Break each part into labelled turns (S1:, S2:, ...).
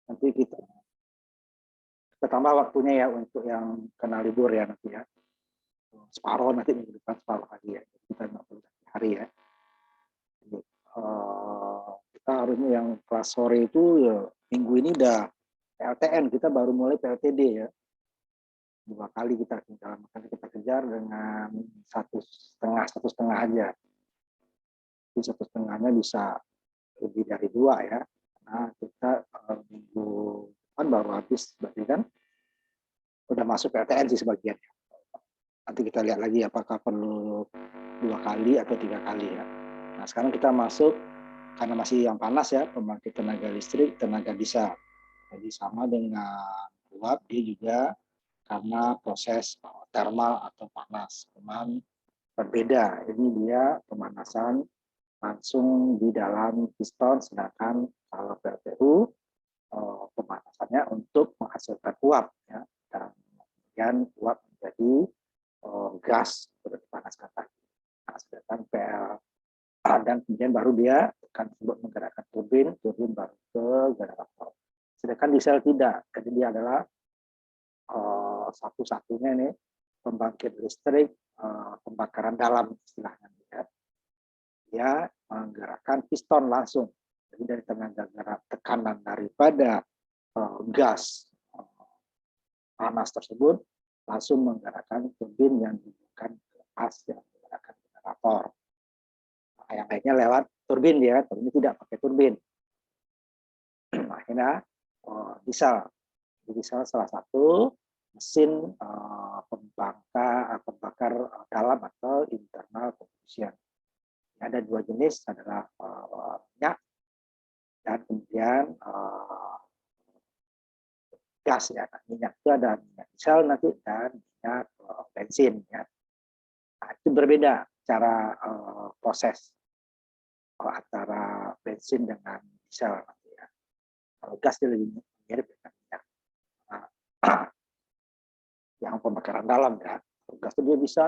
S1: Nanti kita tambah waktunya ya untuk yang kena libur ya nanti ya. Separuh nanti minggu depan separuh lagi ya. Kita 50 hari ya. Jadi, kita harusnya yang kelas sore itu ya minggu ini udah PLTN, kita baru mulai PLTD ya. 2 kali kita tinggal, makanya kita kejar dengan satu setengah aja. Jadi satu setengahnya bisa lebih dari 2 ya. Nah kita minggu depan baru habis, berarti kan udah masuk PLTN sih sebagian. Nanti kita lihat lagi apakah perlu 2 kali atau 3 kali ya. Nah sekarang kita masuk, karena masih yang panas ya, pembangkit tenaga listrik, tenaga diesel. Jadi sama dengan uap, dia juga karena proses thermal atau panas. Cuman berbeda, ini dia pemanasan langsung di dalam piston, sedangkan kalau PLTU pemanasannya untuk menghasilkan uap ya, dan kemudian uap menjadi gas untuk dipanaskan lagi. Nah, sedangkan PL dan kemudian baru dia akan menggerakkan turbin baru ke generator. Sedangkan diesel tidak, jadi dia adalah satu-satunya nih pembangkit listrik pembakaran dalam istilahnya. Dia menggerakkan piston langsung. Jadi dari tenaga gerak tekanan daripada gas panas tersebut langsung menggerakkan turbin yang dihubungkan ke as yang menggerakkan generator. Nah, yang lainnya lewat turbin dia, tapi ini tidak pakai turbin. Akhirnya diesel. Diesel salah satu mesin pembakar dalam atau internal combustion. Ada 2 jenis, adalah minyak dan kemudian gas ya. Nah, minyak itu ada minyak diesel nanti dan minyak bensin ya. Nah, itu berbeda cara proses antara bensin dengan diesel nanti ya. Kalau gas itu lebih mirip dengan minyak. Nah, yang pembakaran dalam ya. Gas itu dia bisa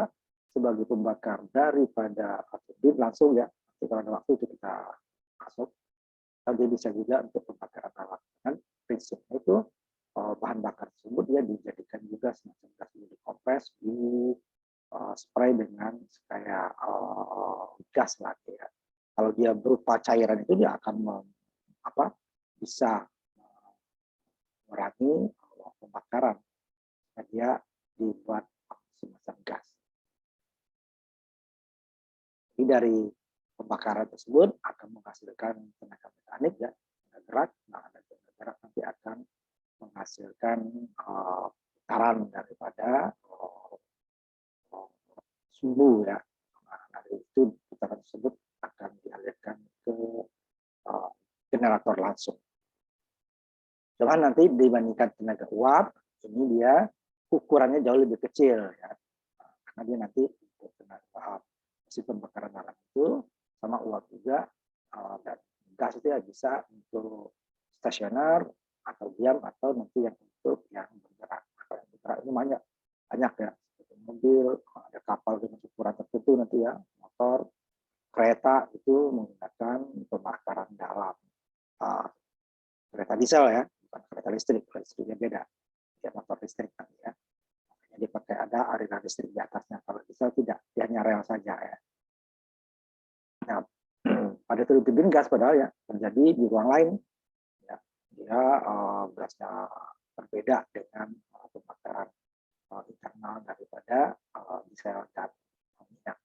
S1: sebagai pembakar daripada turbin langsung ya. Nanti kalau ada waktu itu kita masuk. Dan dia bisa juga untuk pembakaran dalam. Dan prinsipnya itu bahan bakar tersebut dia dijadikan juga semacam gas dikompres, di spray dengan kayak gas lagi ya. Kalau dia berupa cairan itu dia akan bisa mengurangi pembakaran. Dan dia dibuat semacam gas. Jadi dari pembakaran tersebut akan menghasilkan tenaga mekanik ya, tenaga gerak. Nah, tenaga gerak nanti akan menghasilkan putaran daripada sumbu ya. Nah, dari itu putaran tersebut akan dialirkan ke generator langsung. Cuman nanti dibandingkan tenaga uap, ini dia ukurannya jauh lebih kecil ya. Karena dia nanti untuk tenaga mesin pembakaran dalam itu sama uap juga, dan gas itu ya bisa untuk stasioner atau diam atau nanti yang untuk yang bergerak. Kalau yang bergerak itu banyak ya, seperti mobil, ada kapal dengan ukuran tertentu nanti ya, motor, kereta itu menggunakan pembakaran dalam. Kereta diesel ya, bukan kereta listrik, listriknya beda, ya motor listrik nanti ya. Jadi pakai ada aliran listrik di atasnya. Kalau diesel tidak, dia hanya rel saja ya. Nah, pada turbin gas padahal ya terjadi di ruang lain, ya, dia gasnya berbeda dengan pembakaran internal daripada diesel dan minyak.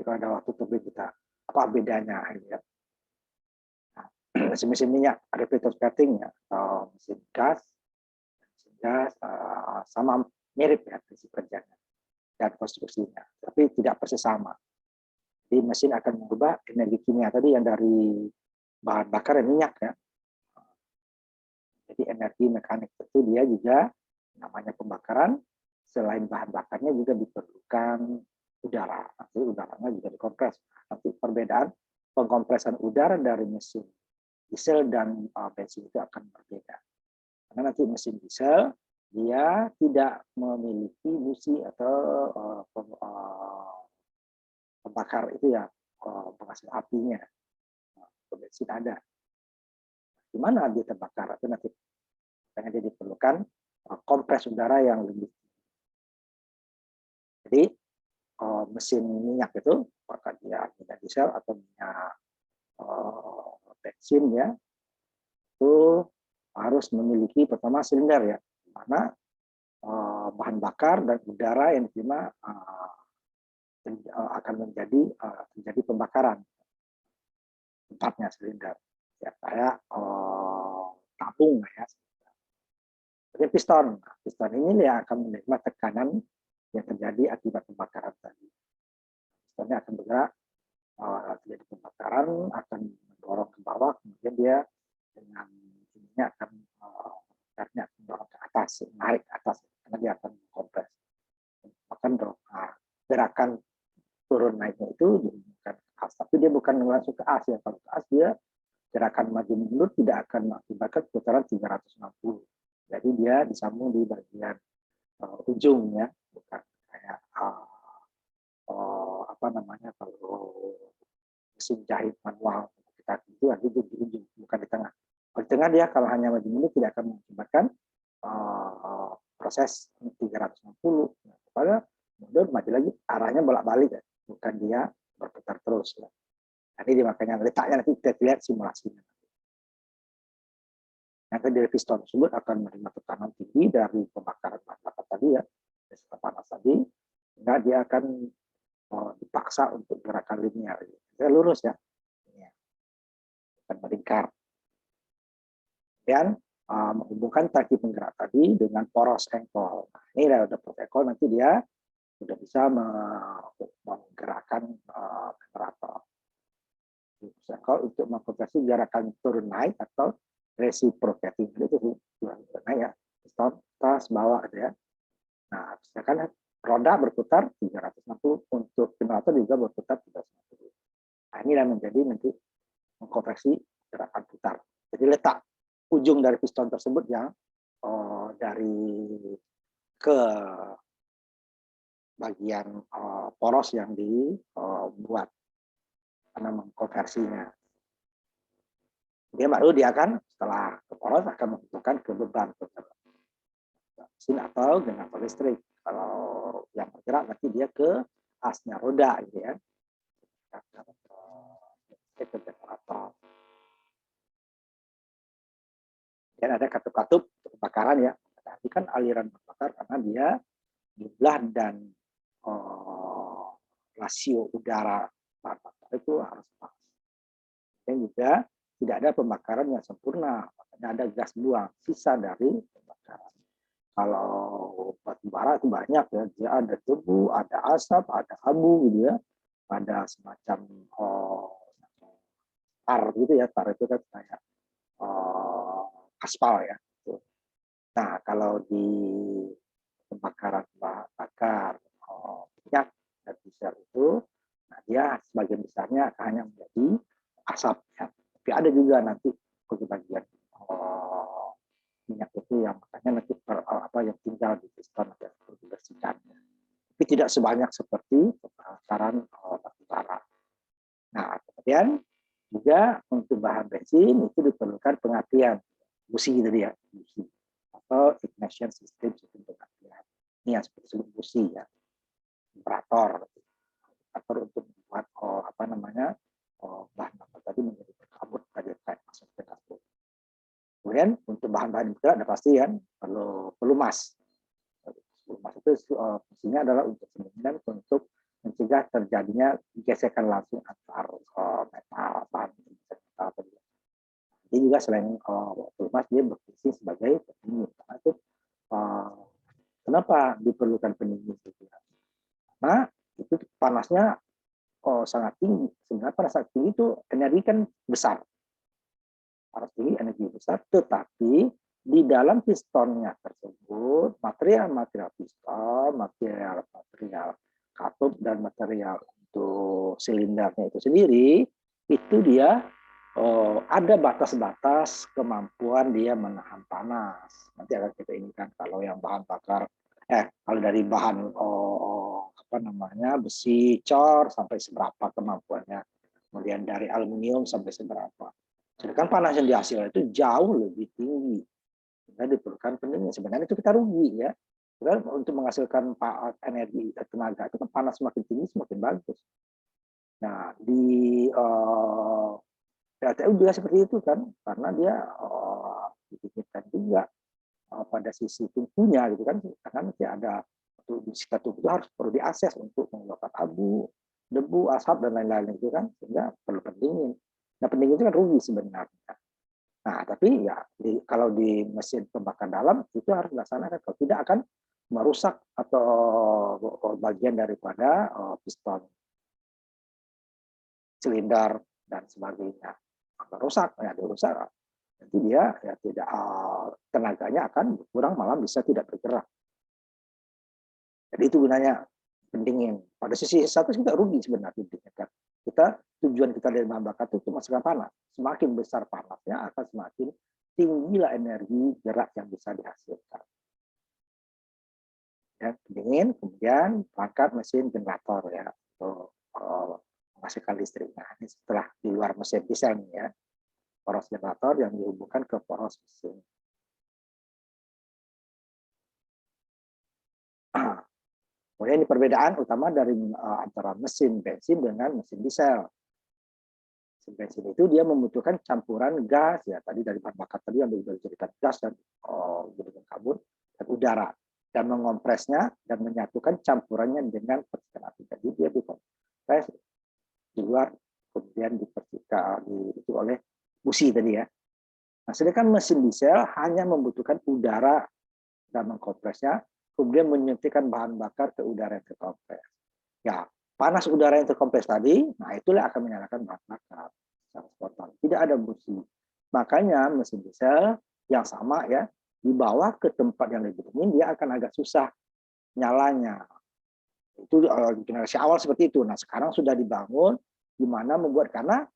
S1: Jika ada waktu turbin kita apa bedanya ya? Nah, mesin minyak ada petrospating ya, atau mesin gas sama mirip ya prinsip kerjanya dan konstruksinya, tapi tidak persis sama. Jadi mesin akan mengubah energi kimia tadi yang dari bahan bakar dan minyak ya. Jadi energi mekanik itu dia juga namanya pembakaran, selain bahan bakarnya juga diperlukan udara. Nanti udaranya juga dikompres. Nanti perbedaan pengkompresan udara dari mesin diesel dan bensin itu akan berbeda. Karena nanti mesin diesel dia tidak memiliki busi atau pembakar itu ya, penghasil apinya. Bensin ada. di mana dia terbakar. Itu nanti makanya dia diperlukan kompres udara yang lebih. Jadi mesin minyak itu, apakah dia minyak diesel atau minyak bensin ya, itu harus memiliki pertama silinder ya, di mana bahan bakar dan udara yang diterima akan terjadi pembakaran tempatnya silinder ya, kayak tabung ya. Jadi piston, piston ini yang akan menerima tekanan yang terjadi akibat pembakaran tadi. Pistonnya akan bergerak, terjadi pembakaran, akan mendorong ke bawah, kemudian dia dengan ininya akan mendorong ke atas, menarik ke atas, karena dia akan kompres. Bahkan gerakan turun naiknya itu bukan ke as, tapi dia bukan langsung ke as ya. Kalau ke as dia gerakan maju mundur tidak akan mengakibatkan putaran 360. Jadi dia disambung di bagian ujungnya, bukan kayak apa namanya kalau mesin jahit manual kita itu nanti di ujung, bukan di tengah. Kalau di tengah dia kalau hanya maju mundur tidak akan mengakibatkan proses 360. Pada mundur maju lagi arahnya bolak-balik ya, bukan dia berputar terus ya. Jadi makanya letaknya nanti kita lihat simulasinya. Yang dari piston tersebut akan menerima tekanan tinggi dari pembakaran bahan bakar tadi ya, dari panas tadi, sehingga dia akan dipaksa untuk gerakan linear. Dia lurus ya, akan melingkar. Dan menghubungkan tangki penggerak tadi dengan poros engkol. Nah, ini udah poros engkol, nanti dia sudah bisa menggerakkan generator. Engkol untuk mengkonversi gerakan turun naik atau reciprocating, itu naik ya, piston atas bawah gitu ya. Nah, misalkan roda berputar 360, untuk generator juga berputar 360. Nah, ini yang menjadi nanti mengkonversi gerakan putar. Jadi letak ujung dari piston tersebut yang dari ke bagian poros yang dibuat karena mengkonversinya. Dia akan setelah ke poros akan membutuhkan ke beban mesin atau generator listrik. Kalau yang bergerak nanti dia ke asnya roda gitu ya. Ke generator. Dan ada katup-katup kebakaran ya. Tadi kan aliran bakar karena dia jumlah dan rasio udara bahan bakar itu harus pas. Dan juga tidak ada pembakaran yang sempurna, makanya ada gas buang, sisa dari pembakaran. Kalau batu bara itu banyak ya, dia ada debu, ada asap, ada abu gitu ya, ada semacam tar gitu ya, tar itu kan kayak aspal ya. Nah, kalau di pembakaran bahan bakar minyak dan diesel itu, nah dia sebagian besarnya hanya menjadi asap ya. Tapi ada juga nanti bagian minyak itu yang makanya nanti yang tinggal di piston yang perlu dibersihkan. Tapi tidak sebanyak seperti pembakaran batu bara. Nah, kemudian juga untuk bahan bensin itu diperlukan pengapian busi tadi ya, busi atau ignition system pengapian. Ini yang disebut busi ya, temperator untuk membuat bahan bakar tadi menjadi berkabut tadi kayak masuk ke dapur. Kemudian untuk bahan-bahan itu ada pasti kan perlu pelumas. Pelumas itu fungsinya adalah untuk untuk mencegah terjadinya gesekan langsung antar metal bahan metal tadi. Jadi juga selain pelumas dia berfungsi sebagai pendingin. Karena itu kenapa diperlukan pendingin? Karena itu panasnya sangat tinggi. Sebenarnya pada saat tinggi itu energi kan besar. Panas tinggi energi besar, tetapi di dalam pistonnya tersebut, material piston, material katup, dan material untuk silindernya itu sendiri, itu dia ada batas-batas kemampuan dia menahan panas. Nanti akan kita inginkan kalau yang bahan bakar, kalau dari bahan besi cor sampai seberapa kemampuannya, kemudian dari aluminium sampai seberapa. Sedangkan panas yang dihasilkan itu jauh lebih tinggi. Sehingga diperlukan pendingin. Sebenarnya itu kita rugi ya. Karena untuk menghasilkan energi tenaga itu kan panas semakin tinggi semakin bagus. Nah, di PLTU juga seperti itu kan, karena dia dipikirkan juga pada sisi tungkunya gitu kan, karena nanti ada di sekitar tungku itu harus perlu diakses untuk mengeluarkan abu, debu, asap dan lain-lain itu kan, sehingga perlu pendingin. Nah, pendingin itu kan rugi sebenarnya. Nah, tapi ya kalau di mesin pembakar dalam itu harus dilaksanakan, kalau tidak akan merusak atau bagian daripada piston, silinder dan sebagainya. Merusak, ya dirusak, nanti dia ya tidak tenaganya akan berkurang, malah bisa tidak bergerak. Jadi itu gunanya pendingin. Pada sisi satu kita rugi sebenarnya, kita tujuan kita dari bahan bakar itu masukkan panas. Semakin besar panasnya akan semakin tinggilah energi gerak yang bisa dihasilkan. Ya, pendingin, kemudian perangkat mesin generator ya untuk menghasilkan listrik. Nah, ini setelah di luar mesin diesel nih ya, poros generator yang dihubungkan ke poros mesin. Kemudian ini perbedaan utama dari antara mesin bensin dengan mesin diesel. Mesin bensin itu dia membutuhkan campuran gas ya, tadi dari bahan bakar tadi yang dijadikan gas dan hidrogen karbon dan udara, dan mengompresnya dan menyatukan campurannya dengan percikan api. Jadi dia dikompres di luar, kemudian dipercikan itu oleh busi tadi ya. Nah, sedangkan mesin diesel hanya membutuhkan udara dan mengkompresnya, kemudian menyuntikkan bahan bakar ke udara yang terkompres. Ya, panas udara yang terkompres tadi, nah itulah akan menyalakan bahan bakar secara spontan. Tidak ada busi. Makanya mesin diesel yang sama ya, dibawa ke tempat yang lebih dingin, dia akan agak susah nyalanya. Itu generasi awal seperti itu. Nah, sekarang sudah dibangun di mana membuat, karena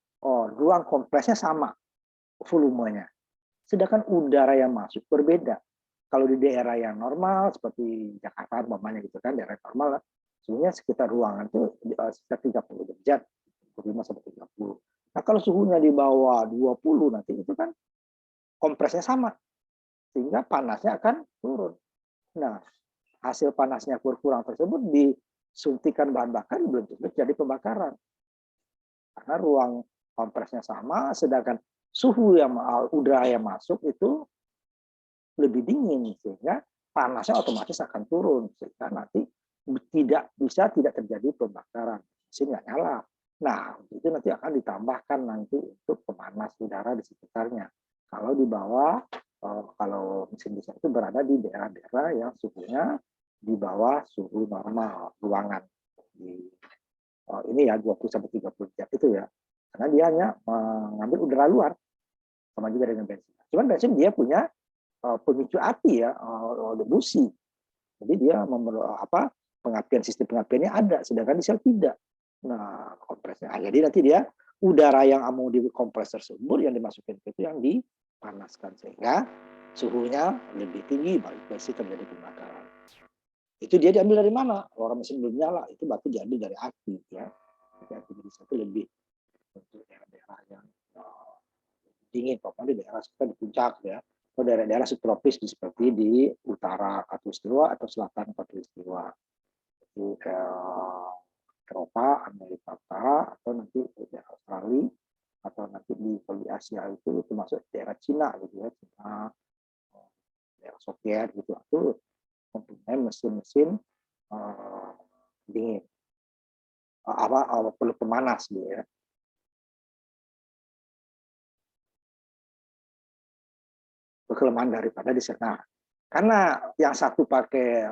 S1: ruang kompresnya sama volumenya. Sedangkan udara yang masuk berbeda. Kalau di daerah yang normal seperti Jakarta umpamanya gitu kan, daerah normal sebenarnya sekitar ruangan itu sekitar 30 derajat, 25 sampai 30. Nah, kalau suhunya di bawah 20 nanti itu kan kompresnya sama, sehingga panasnya akan turun. Nah, hasil panasnya berkurang tersebut disuntikan bahan bakar belum tentu jadi pembakaran. Karena ruang kompresnya sama, sedangkan suhu yang udara yang masuk itu lebih dingin, sehingga panasnya otomatis akan turun, sehingga nanti tidak terjadi pembakaran, mesin nggak nyala. Nah, itu nanti akan ditambahkan nanti untuk pemanas udara di sekitarnya. Kalau di bawah, kalau mesin diesel itu berada di daerah-daerah yang suhunya di bawah suhu normal ruangan. Ini ya 20 sampai 30 derajat itu ya. Karena dia hanya mengambil udara luar, sama juga dengan bensin. Cuman bensin dia punya pemicu api ya, busi. Jadi dia pengabdian, sistem pengabdiannya ada, sedangkan diesel tidak. Nah, kompresnya. Jadi nanti dia udara yang mau dikompres tersebut yang dimasukin itu yang dipanaskan, sehingga suhunya lebih tinggi, pasti terjadi pembakaran. Itu dia diambil dari mana? Orang mesin belum nyala, itu berarti diambil dari api ya. Jadi api jenis itu lebih untuk daerah-daerah yang dingin, pokoknya di daerah sekitar di puncak ya, atau daerah-daerah subtropis seperti di utara Khatulistiwa atau selatan Khatulistiwa, itu Eropa, Amerika Utara, atau nanti di Australia, atau nanti di Asia itu termasuk daerah Cina gitu ya, Cina, daerah Soviet gitu, itu mempunyai mesin-mesin dingin, perlu pemanas gitu ya. Kelemahan daripada diesel. Nah, karena yang satu pakai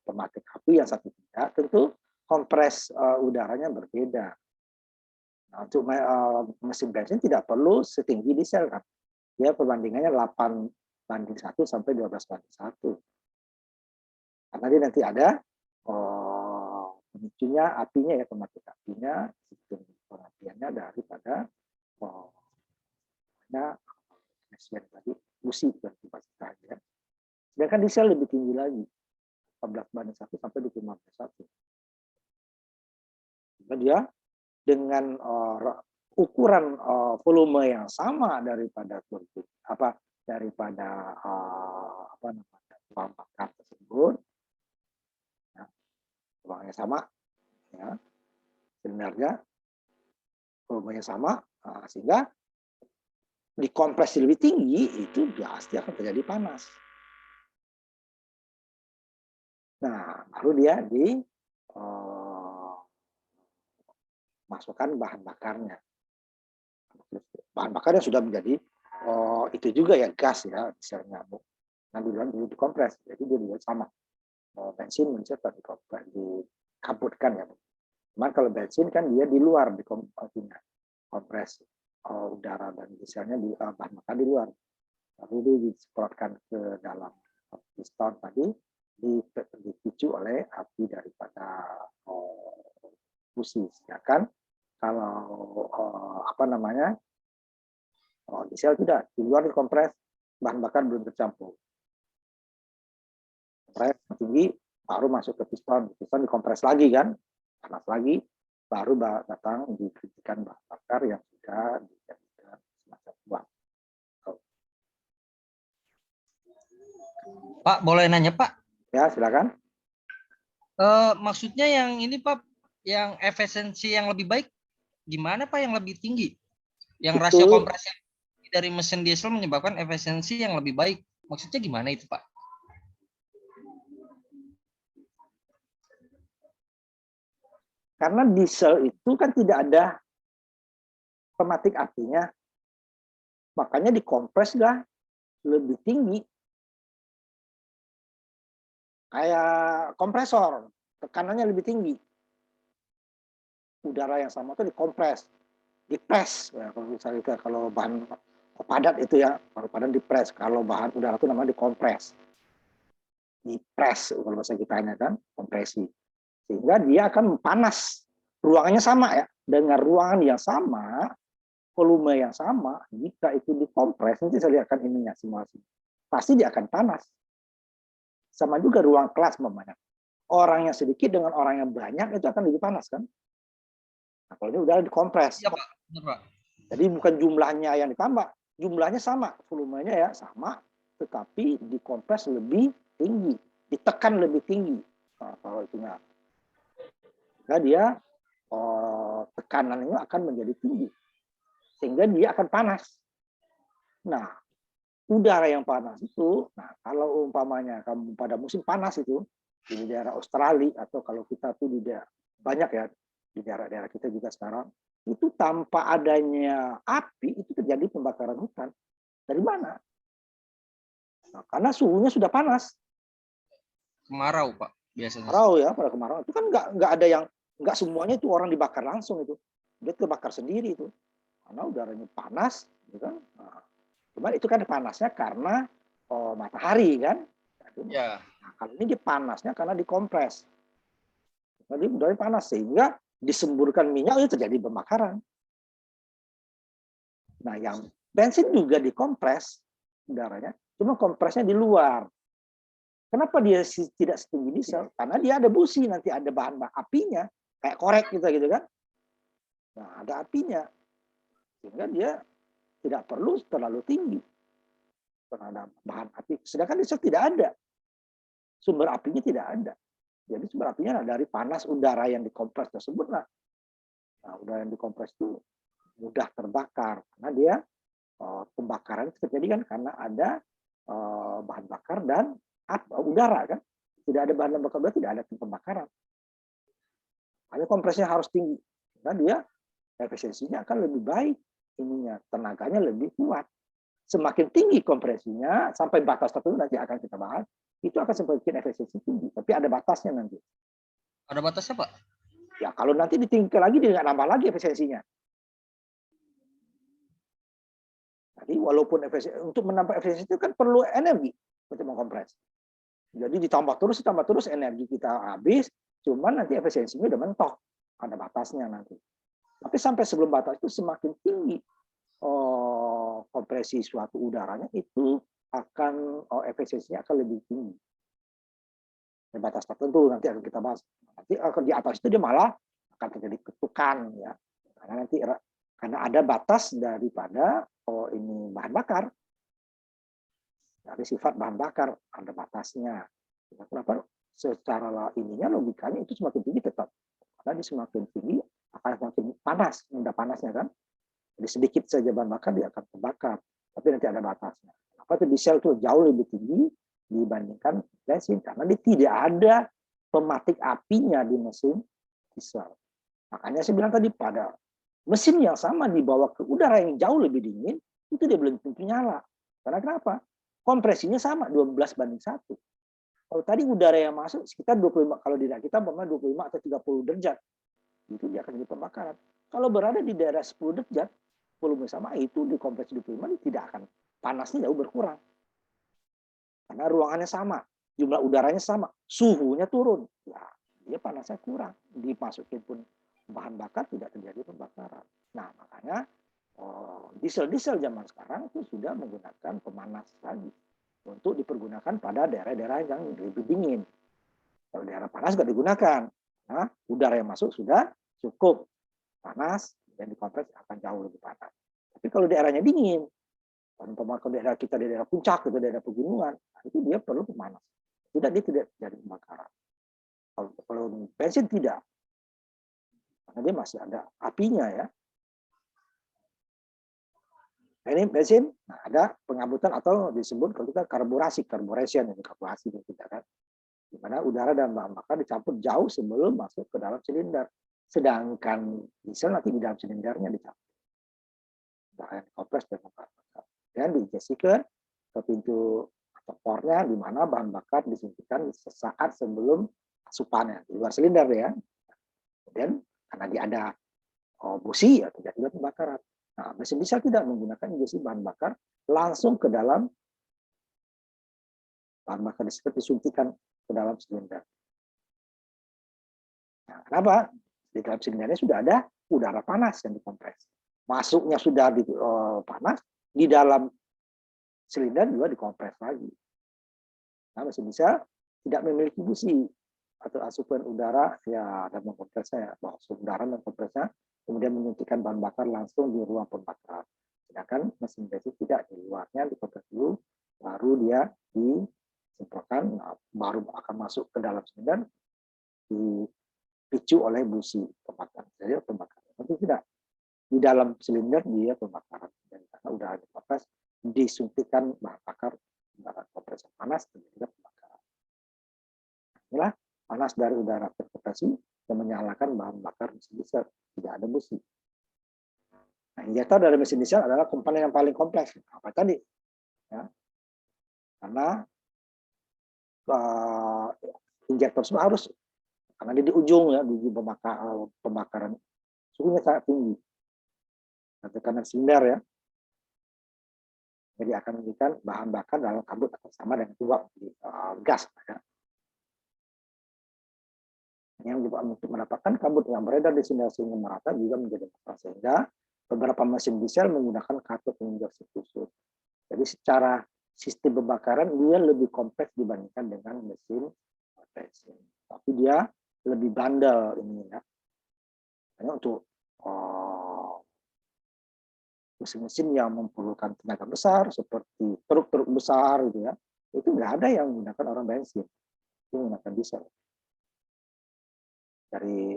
S1: pemakai api, yang satu tidak, tentu kompres udaranya berbeda. Nah, untuk mesin bensin tidak perlu setinggi diesel kan. Dia perbandingannya 8:1 sampai 12:1. Karena dia nanti ada pemicunya, apinya ya, pemakai apinya, sistem pengabdiannya daripada mesin tadi, busi dan kapasitas ya. Sedangkan diesel lebih tinggi lagi, 14:1 sampai 25:1. Dia dengan ukuran volume yang sama daripada apa namanya bahan bakar tersebut, ya, ruangnya sama, ya, sebenarnya volumenya sama, sehingga dikompresi lebih tinggi itu pasti akan terjadi panas. Nah, baru dia masukkan bahan bakarnya. Bahan bakarnya sudah menjadi itu juga ya gas ya, misalnya. Nah, dulu dikompres, jadi dia juga sama. Bensin mencetak dikabutkan ya. Cuman kalau bensin kan dia di luar kompres udara dan misalnya di bahan bakar di luar. Lalu disemprotkan ke dalam piston tadi, dipicu oleh api daripada busi. Ya kan? Kalau apa namanya diesel tidak, di luar dikompres, bahan bakar belum tercampur. Kompres tinggi, baru masuk ke piston dikompres lagi kan, panas lagi, baru datang dikritikan bahan bakar yang sudah dijadikan semacam uang.
S2: Pak, boleh nanya Pak?
S1: Ya, silakan.
S2: Maksudnya yang ini Pak, yang efisiensi yang lebih baik, gimana Pak yang lebih tinggi? Yang rasio kompresi dari mesin diesel menyebabkan efisiensi yang lebih baik. Maksudnya gimana itu Pak?
S1: Karena diesel itu kan tidak ada pematik apinya, makanya dikompres dah lebih tinggi. Kayak kompresor, tekanannya lebih tinggi. Udara yang sama itu dikompres, dipres. Ya, kalau misalnya kalau bahan padat itu ya, baru padat dipres. Kalau bahan udara itu namanya dikompres. Dipres kalau bahasa kitanya kan, kompresi. Sehingga dia akan panas. Ruangannya sama ya, dengan ruangan yang sama, volume yang sama, jika itu dikompres, nanti saya lihatkan ininya simulasi. Pasti dia akan panas. Sama juga ruang kelas memang. Orang yang sedikit dengan orang yang banyak itu akan lebih panas kan. Nah, kalau ini udah dikompres.
S2: Iya Pak. Benar, Pak.
S1: Jadi bukan jumlahnya yang ditambah, jumlahnya sama, volumenya ya sama, tetapi dikompres lebih tinggi, ditekan lebih tinggi. Nah, kalau itunya, nah dia tekanannya akan menjadi tinggi, sehingga dia akan panas. Nah, udara yang panas itu, nah kalau umpamanya kamu pada musim panas itu di daerah Australia atau kalau kita tuh di daerah banyak ya di daerah-daerah kita juga sekarang itu tanpa adanya api itu terjadi pembakaran hutan. Dari mana? Nah, karena suhunya sudah panas.
S2: Kemarau Pak biasanya.
S1: Kemarau ya, pada kemarau itu kan nggak ada yang nggak semuanya itu orang dibakar langsung itu, dia terbakar sendiri itu karena udaranya panas, gitu kan. Nah, cuman itu kan panasnya karena matahari kan.
S2: Ya.
S1: Nah, kalau ini dia panasnya karena dikompres. Jadi udaranya panas sehingga disemburkan minyak itu terjadi pembakaran. Nah, yang bensin juga dikompres udaranya, cuma kompresnya di luar. Kenapa dia tidak setinggi diesel? Karena dia ada busi, nanti ada bahan apinya, kayak korek gitu kan. Nah, ada apinya. Sehingga dia tidak perlu terlalu tinggi terhadap bahan api. Sedangkan diesel tidak ada. Sumber apinya tidak ada. Jadi sumber apinya dari panas udara yang dikompres tersebut lah. Nah, udara yang dikompres itu mudah terbakar karena dia pembakaran terjadi kan karena ada bahan bakar dan udara kan. Tidak ada bahan bakar udara, tidak ada pembakaran. Hanya kompresnya harus tinggi. Karena dia efisiensinya akan lebih baik, ininya tenaganya lebih kuat. Semakin tinggi kompresinya sampai batas tertentu nanti akan kita bahas, itu akan semakin efisiensi tinggi. Tapi ada batasnya nanti.
S2: Ada batasnya Pak?
S1: Ya kalau nanti ditingkat lagi dia nggak nambah lagi efisiensinya. Jadi walaupun untuk menambah efisiensi itu kan perlu energi untuk mengkompres. Jadi ditambah terus energi kita habis, cuman nanti efisiensinya udah mentok, ada batasnya nanti. Tapi sampai sebelum batas itu semakin tinggi kompresi suatu udaranya itu akan efisiensinya akan lebih tinggi. Di batas tertentu nanti akan kita bahas. Nanti di atas itu dia malah akan terjadi ketukan ya. Karena nanti Karena ada batas daripada ini bahan bakar. Dari sifat bahan bakar ada batasnya. Kenapa? Secara ininya logikanya itu semakin tinggi tetap. Karena dia semakin tinggi akan semakin panas, mudah panasnya kan. Jadi sedikit saja bahan bakar dia akan terbakar. Tapi nanti ada batasnya. Kenapa itu diesel itu jauh lebih tinggi dibandingkan bensin? Karena dia tidak ada pematik apinya di mesin diesel. Makanya saya bilang tadi pada mesin yang sama dibawa ke udara yang jauh lebih dingin, itu dia belum tentu nyala. Karena kenapa? Kompresinya sama, 12:1. Kalau tadi udara yang masuk sekitar 25, kalau di daerah kita umpamanya 25 atau 30 derajat, itu dia akan jadi pembakaran. Kalau berada di daerah 10 derajat, volume sama, itu di kompresi 25 ini tidak akan, panasnya jauh berkurang. Karena ruangannya sama, jumlah udaranya sama, suhunya turun. Ya, dia panasnya kurang. Dimasukin pun bahan bakar tidak terjadi pembakaran. Nah, makanya diesel-diesel zaman sekarang itu sudah menggunakan pemanas lagi untuk dipergunakan pada daerah-daerah yang lebih dingin. Kalau daerah panas nggak digunakan, nah, udara yang masuk sudah cukup panas dan dikompres akan jauh lebih panas. Tapi kalau daerahnya dingin, kalau daerah kita di daerah puncak atau daerah pegunungan, nah itu dia perlu pemanas. Tidak, dia tidak jadi pembakaran. Kalau bensin tidak, karena dia masih ada apinya ya. Nah, ini bensin, nah ada pengabutan atau disebut kalau kita carburation, karburasi kita kan. Di mana udara dan bahan bakar dicampur jauh sebelum masuk ke dalam silinder. Sedangkan diesel nanti di dalam silindernya dicampur. Bahan kompres dan bahan bakar. Dan diinjeksikan ke pintu atau pornya di mana bahan bakar disuntikkan sesaat sebelum asupannya di luar silinder ya. Kemudian karena dia ada busi ya terjadi pembakaran. Nah, mesin diesel tidak menggunakan injeksi bahan bakar langsung ke dalam bahan bakar tersebut disuntikan ke dalam silinder. Nah, kenapa? Di dalam silindernya sudah ada udara panas yang dikompres. Masuknya sudah panas, di dalam silinder juga dikompres lagi. Nah, mesin diesel tidak memiliki busi atau asupan udara ya dan mengkompresnya, asupan udara dan kompresnya, kemudian menyuntikkan bahan bakar langsung di ruang pembakaran. Sedangkan mesin bensin tidak, di luarnya dikompres dulu, baru dia disemprotkan, baru akan masuk ke dalam silinder, dipicu oleh busi pembakaran. Jadi pembakaran. Tapi tidak, di dalam silinder dia pembakaran. Dan karena udara dikompres, disuntikkan bahan bakar, udara kompresor panas, terjadi pembakaran. Inilah panas dari udara terkompresi yang menyalakan bahan bakar mesin diesel, tidak ada busi. Nah, injektor dari mesin diesel adalah komponen yang paling kompleks. Apa tadi? Ya. Karena injektor semua harus, karena dia di ujung ya, di ujung pembakaran, suhunya sangat tinggi. Tekanan silinder ya. Jadi akan memberikan bahan bakar dalam kabut atau sama dengan uap gas. Ya. Yang juga untuk mendapatkan kabut yang beredar di silinder sehingga merata juga menjadi masalah, sehingga beberapa mesin diesel menggunakan katode injeksi khusus. Jadi secara sistem pembakaran dia lebih kompleks dibandingkan dengan mesin bensin. Tapi dia lebih bandel ini ya. Hanya untuk mesin-mesin yang memerlukan tenaga besar seperti truk-truk besar gitu ya, itu nggak ada yang menggunakan orang bensin, itu menggunakan diesel. Dari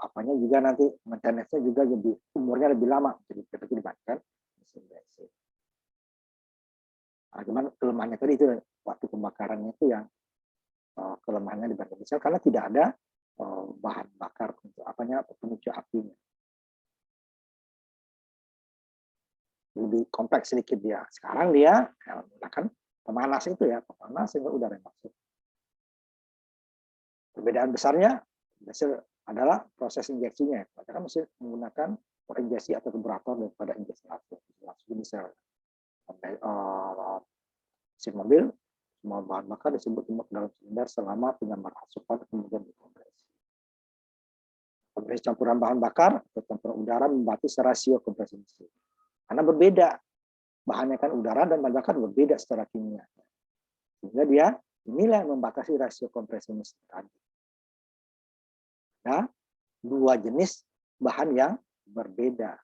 S1: apanya juga nanti maintenance-nya juga jadi umurnya lebih lama jadi dibandingkan mesin bensin. Nah, cuman kelemahannya tadi itu waktu pembakarannya itu yang kelemahannya dibanding diesel karena tidak ada bahan bakar untuk pemicu apinya. Lebih kompleks sedikit dia. Sekarang dia menggunakan pemanas itu ya, pemanas sehingga udara yang masuk. Perbedaan besarnya adalah proses injeksinya. Karena mesin menggunakan injeksi atau karburator daripada injeksi langsung diesel. Mesin mobil, semua bahan bakar disebut dalam silinder selama penyambar asupan kemudian dikompresi. Kompresi campuran bahan bakar atau campuran udara membatasi rasio kompresi mesin. Karena berbeda, bahannya kan udara dan bahan bakar berbeda secara kimia. Sehingga dia inilah membatasi rasio kompresi mesin tadi. Nah, dua jenis bahan yang berbeda.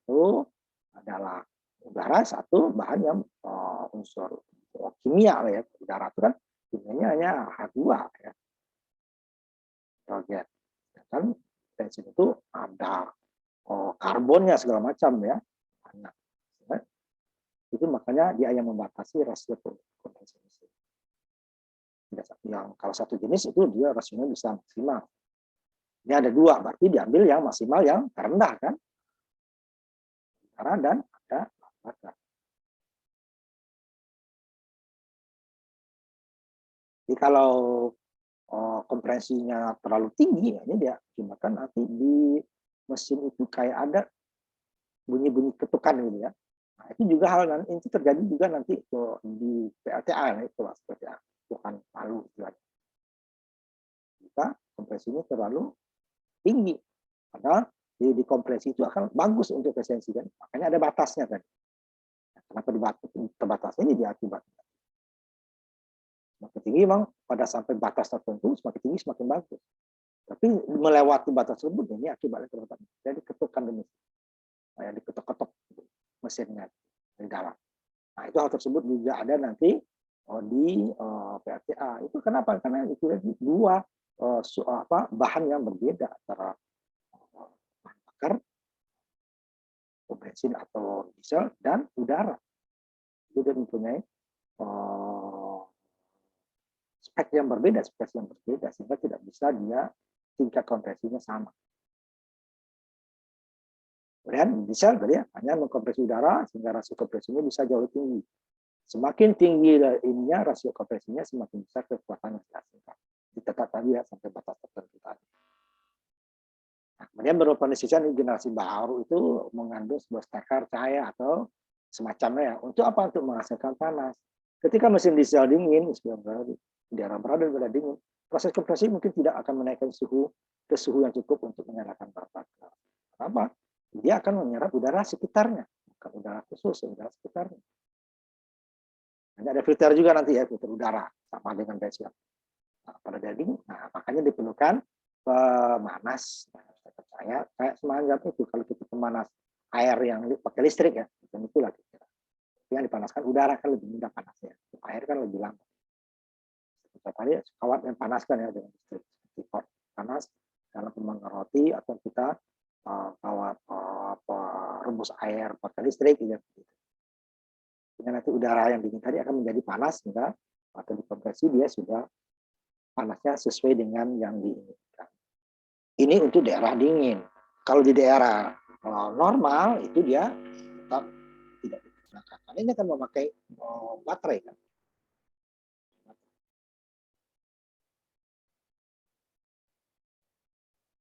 S1: Satu adalah udara, satu bahan yang unsur kimia lah ya. Udara itu kan kimianya hanya H2 ya. Hidrogen. Kan bensin itu ada karbonnya segala macam ya. Banyak. Ya. Itu makanya dia yang membatasi rasio kondensasi mesin. Yang kalau satu jenis itu dia rasionya bisa maksimal. Ini ada dua, berarti diambil yang maksimal yang terendah kan? Karena dan ada bakar. Jadi kalau kompresinya terlalu tinggi, ini dia akibatkan nanti di mesin itu kayak ada bunyi-bunyi ketukan gitu ya. Nah, itu juga hal nanti itu terjadi juga nanti di PLTA itu PLTA bukan palu istilahnya. Jika kompresinya terlalu tinggi, padahal di kompresi itu akan bagus untuk efisiensi kan, makanya ada batasnya kan. Kenapa terbatasnya ini diakibatkan semakin tinggi memang pada sampai batas tertentu semakin tinggi semakin bagus. Tapi melewati batas tersebut ini akibatnya terdapat jadi ketukan di mesin, kayak diketok-ketok mesinnya dari dalam. Nah itu hal tersebut juga ada nanti di PLTA. Itu kenapa? Karena itu dua bahan yang berbeda antara bahan bakar, bensin atau diesel dan udara. Itu dia mempunyai spek yang berbeda, sehingga tidak bisa dia tingkat kompresinya sama. Kemudian diesel tadi hanya mengkompresi udara sehingga rasio kompresinya bisa jauh lebih tinggi. Semakin tinggi ininya rasio kompresinya semakin besar kekuatan yang dihasilkan. Tetap tadi ya sampai batas tertentu tadi. Nah, kemudian beberapa penelitian generasi baru itu mengandung sebuah steker cahaya atau semacamnya ya. Untuk apa? Untuk menghasilkan panas. Ketika mesin diesel dingin, udara berada dingin, proses kompresi mungkin tidak akan menaikkan suhu ke suhu yang cukup untuk menyalakan bakar. Kenapa? Dia akan menyerap udara sekitarnya, bukan udara khusus, udara sekitarnya. Hanya ada filter juga nanti ya, filter udara sama dengan bensin. Nah, pada daging, nah makanya diperlukan pemanas. Nah, kayak semacam itu kalau kita pemanas air yang pakai listrik ya, itulah kira-kira. Yang dipanaskan udara kan lebih mudah panasnya, air kan lebih lama. Tadi kawat yang panaskan ya dengan listrik, seperti panas dalam pemanggang roti atau kita kawat rebus air pakai listrik gitu. Sehingga nanti udara yang dingin tadi akan menjadi panas sehingga atau dikompresi dia sudah panasnya sesuai dengan yang diinginkan. Ini untuk daerah dingin. Kalau di daerah normal itu dia tetap tidak digunakan. Karena ini akan memakai baterai kan.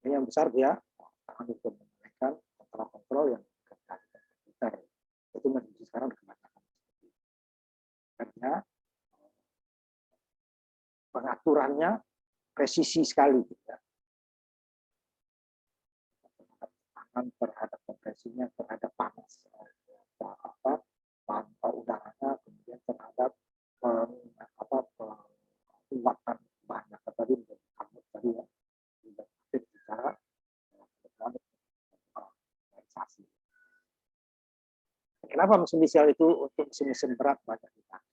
S1: Ini yang besar dia akan menggunakan kontrol yang komputer. Itu masih sekarang dikembangkan. Karena pengaturannya presisi sekali. Ya. Terhadap kompresinya, terhadap panas, pantau udaranya, kemudian terhadap kekuatan banyak tadi menjadi kamu tadi ya, bicara realisasi. Kenapa mesin diesel itu untuk mesin-mesin berat banyak dipakai?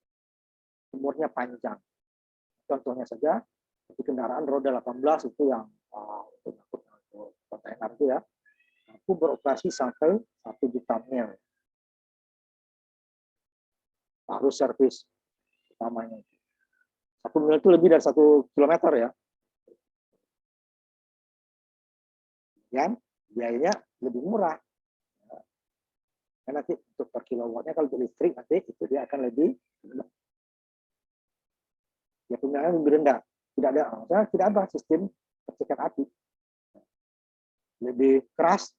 S1: Umurnya panjang. Contohnya saja, di kendaraan roda 18 itu yang untuk kontainer itu ya, mampu beroperasi sampai 1 juta mil. Baru servis utamanya. 1 mil itu lebih dari 1 kilometer ya. Yang biayanya lebih murah. Dan nanti untuk per kilowattnya kalau listrik nanti itu dia akan lebih rendah. Ya penggunaannya lebih rendah. Tidak ada sistem percikan api. Lebih keras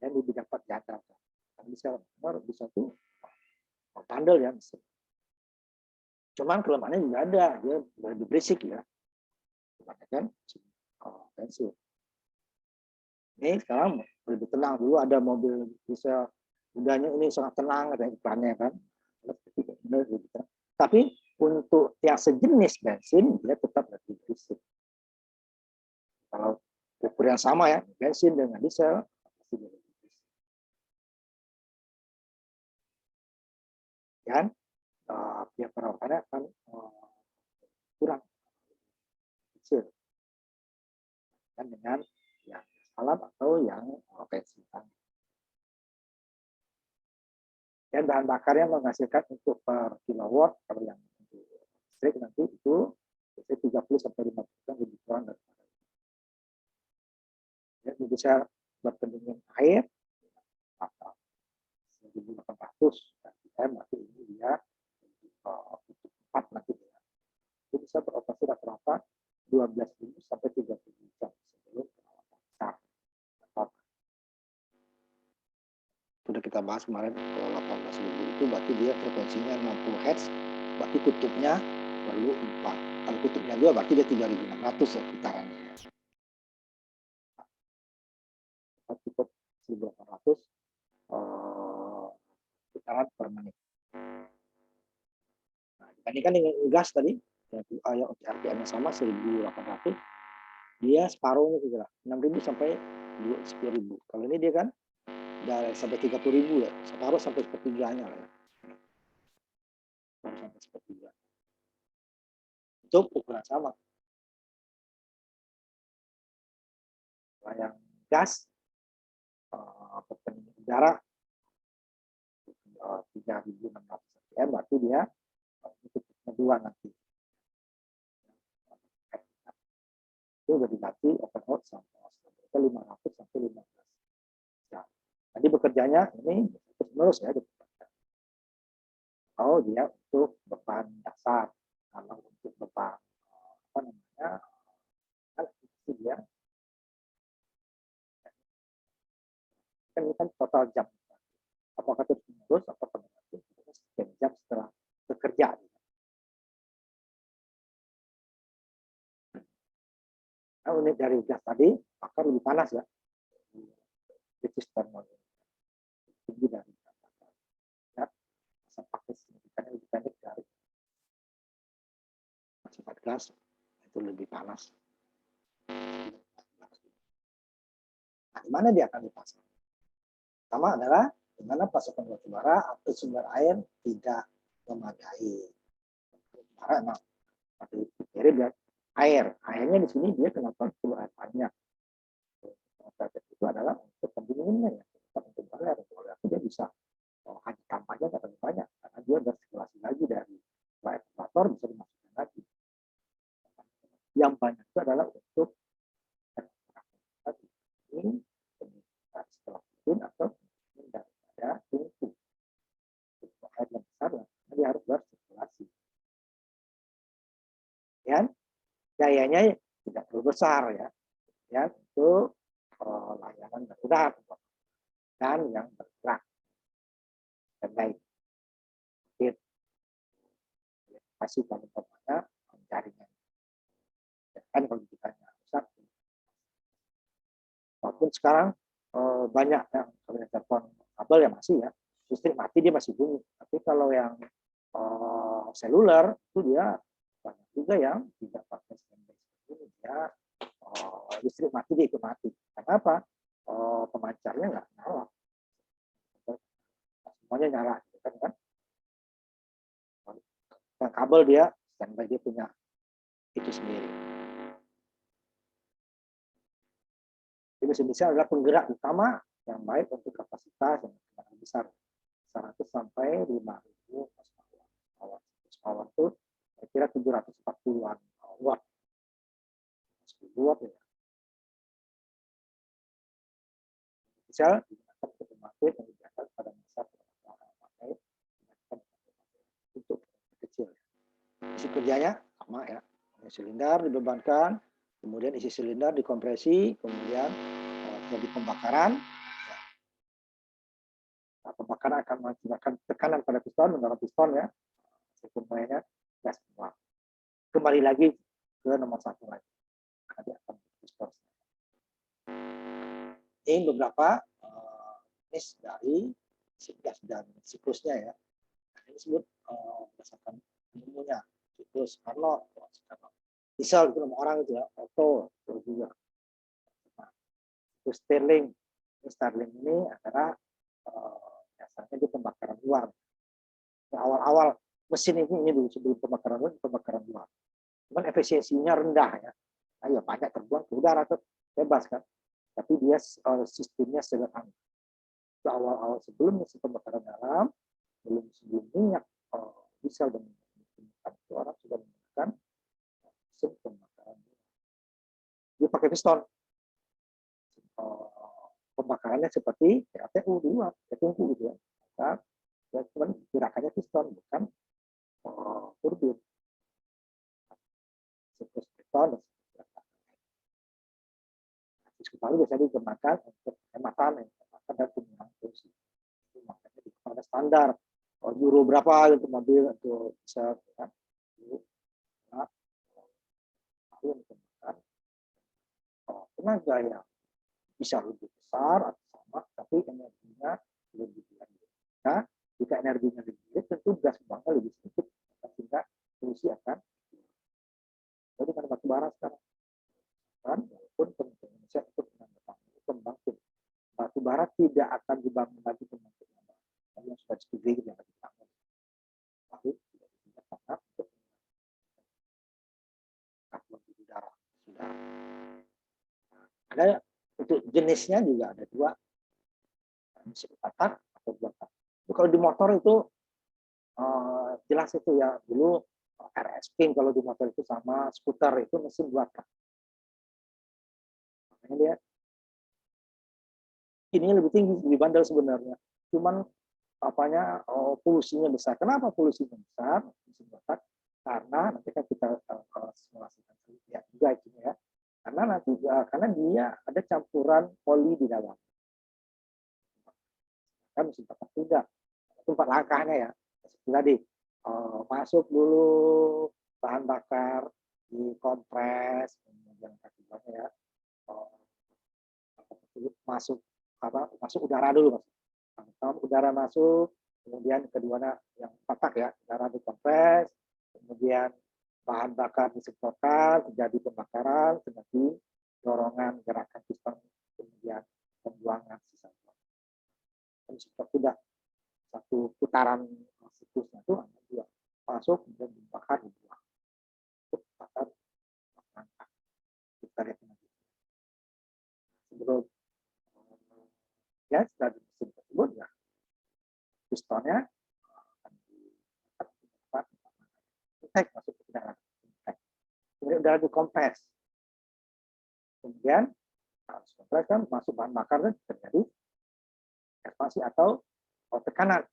S1: dan lebih dapat jatah. Bisa tuh pandel ya. Cuman kelemahannya juga ada, dia lebih berisik ya. Kebanyakan bensin. Ini sekarang lebih tenang. Dulu ada mobil diesel, udahnya ini sangat tenang ada iklannya kan. Tapi untuk yang sejenis bensin dia tetap lebih berisik. Kalau ukur yang sama ya, bensin dengan diesel dan biaya perawatannya akan kurang kecil dan dengan yang alam atau yang konvensional. Dan bahan bakarnya menghasilkan untuk per kilowatt kalau yang listrik nanti itu 30 sampai 50% lebih kurang daripada itu. Ya, bisa berpendingin air 1.800 m nanti ini dia untuk 4 nanti ya. Itu bisa beroperasi rata-rata 12.000 sampai 30 jam sebelum perawatan besar. Sudah kita bahas kemarin kalau 18.000 itu berarti dia frekuensinya 60 Hz, berarti kutubnya perlu 4. Kalau kutubnya 2 berarti dia 3.600 ya putarannya. Cukup 1.800 putaran per menit. Nah, dibandingkan dengan gas tadi, yang RPM-nya sama 1.800, dia separuhnya kira 6.000 sampai 10.000. Kalau ini dia kan dari sampai 30.000 ya, separuh sampai sepertiganya lah ya. Sampai sepertiga. Itu ukuran sama. Nah, yang gas pendingin udara 3.600 cm berarti dia kedua nanti. Itu udah dilatih open out sampai 500 sampai 15 jam. Jadi bekerjanya ini terus ya. Oh dia untuk beban dasar, kalau untuk beban apa namanya, itu dia kan total jam. Apakah terus menerus atau sekian jam setelah bekerja. Nah, unit dari gas tadi maka lebih panas ya. Itu thermal tinggi dari ya, masa pakai signifikannya lebih pendek dari sifat gas itu lebih panas. Nah, di mana dia akan dipasang? Pertama adalah di mana pasokan batu bara atau sumber air tidak memadai. Karena emang ya, airnya di sini dia kenapa perlu air banyak? Itu adalah untuk pendinginnya ya. Untuk air dia bisa hanya tambahnya nggak terlalu banyak karena dia bersirkulasi lagi dari evaporator bisa dimasukkan lagi. Yang banyak itu adalah untuk ini setelah bikin atau daripada tungku. Air yang besar dia harus bersirkulasi. Dan dayanya tidak terlalu besar ya. Ya untuk layanan darurat dan yang bergerak dan baik. Masih kalau umpamanya jaringan. Kan kalau ditanya rusak. Walaupun sekarang banyak yang kalau telepon kabel ya masih ya, listrik mati dia masih bunyi. Tapi kalau yang seluler itu dia banyak juga yang tidak pakai standby ini dia listrik mati dia ikut mati. Kenapa? Pemancarnya nggak nyala. Semuanya nyala, gitu kan? Dan kabel dia standby dia punya itu sendiri. Mesin adalah penggerak utama yang baik untuk kapasitas yang besar 100 sampai 5.000 horsepower itu kira 740-an watt 10 watt ya. Misal digunakan untuk pembangkit yang digunakan pada masa pakai untuk kecil. Isi kerjanya sama ya. Silinder dibebankan, kemudian isi silinder dikompresi, kemudian jadi pembakaran. Nah, pembakaran akan mengakibatkan tekanan pada piston, mendorong piston ya, semuanya gas keluar. Kembali lagi ke nomor 1 lagi. Nanti akan piston. Ini beberapa jenis dari gas dan siklusnya ya. Ini disebut berdasarkan ilmunya. Siklus Carnot, diesel itu nama orang itu ya, Otto itu juga. Nah, siklus Stirling. Stirling ini adalah biasanya di pembakaran luar. Awal-awal mesin ini dulu sebelum pembakaran luar. Cuman efisiensinya rendah ya. Ayo banyak terbuang ke udara tuh bebas kan. Tapi dia sistemnya sederhana. Awal-awal sebelum mesin pembakaran dalam, sebelum minyak diesel dan itu orang sudah menggunakan mesin pembakaran. Dia pakai piston. Pembakarannya seperti PLTU di luar, tungku gitu ya. Maka, ya cuman gerakannya piston bukan turbin. Siklus piston dan siklus kembali biasanya digunakan untuk hematan dan pengurangan polusi. Makanya ada standar Euro berapa untuk mobil untuk bisa ya, menggunakan tenaga yang bisa lebih besar atau sama, tapi energinya lebih tinggi. Nah, jika energinya lebih tinggi, tentu gas buangnya lebih sedikit, sehingga polusi akan. Jadi pada batu bara sekarang, kan, walaupun pemerintah Indonesia untuk menandatangani pembangkit batu bara tidak akan dibangun lagi pembangkitnya, yang sudah disetujui yang akan dibangun. Lalu tidak karena untuk karbon di udara sudah ada. Untuk jenisnya juga ada dua, mesin 4 tak atau 2 tak. Itu kalau di motor itu jelas itu ya, dulu RS King kalau di motor itu sama skuter itu mesin 2 tak. Makanya dia ininya lebih tinggi, lebih bandel sebenarnya. Cuman apanya polusinya besar. Kenapa polusinya besar? Mesin 2 tak karena nanti kan kita simulasikan ya juga itu ya. Karena dia ada campuran oli di dalam. Kan mesin 4 tak tidak. Itu 4 langkahnya ya. Seperti tadi masuk dulu bahan bakar, dikompres, kemudian akibatnya ya masuk udara dulu, udara masuk, kemudian keduanya yang 4 tak ya, udara dikompres, kemudian bahan bakar disemprotkan, terjadi pembakaran, terjadi dorongan gerakan piston, kemudian pembuangan sisa. Tidak satu putaran siklusnya itu hanya 2, masuk kemudian dibakar, dibuang. Itu bakar angka. Kita lihat nanti. Sebelum ya setelah di mesin tersebut ya pistonnya akan ditek masuk ke dalam kemudian udara dikompres, kemudian harus kompres kan masuk bahan bakar dan terjadi ekspansi atau tekanan.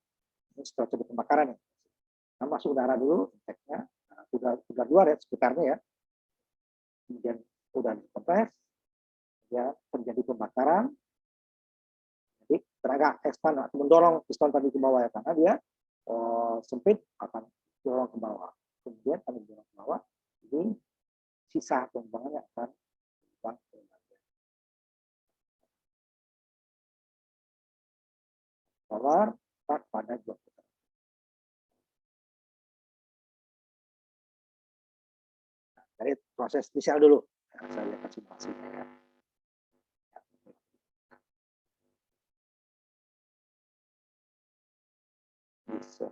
S1: Ini setelah terjadi pembakaran ya. Nah, masuk udara dulu, inteknya, udara luar ya sekitarnya ya, kemudian udara dikompres, ya terjadi pembakaran, jadi tenaga ekspan atau mendorong piston tadi ke bawah ya, karena dia sempit akan dorong ke bawah, kemudian kalau dorong ke bawah, ini sisa pembuangannya akan dibuang ke bagian bawah, tak pada 2 putaran. Nah, dari proses inisial dulu, nah, saya lihat simulasinya ya. Bisa.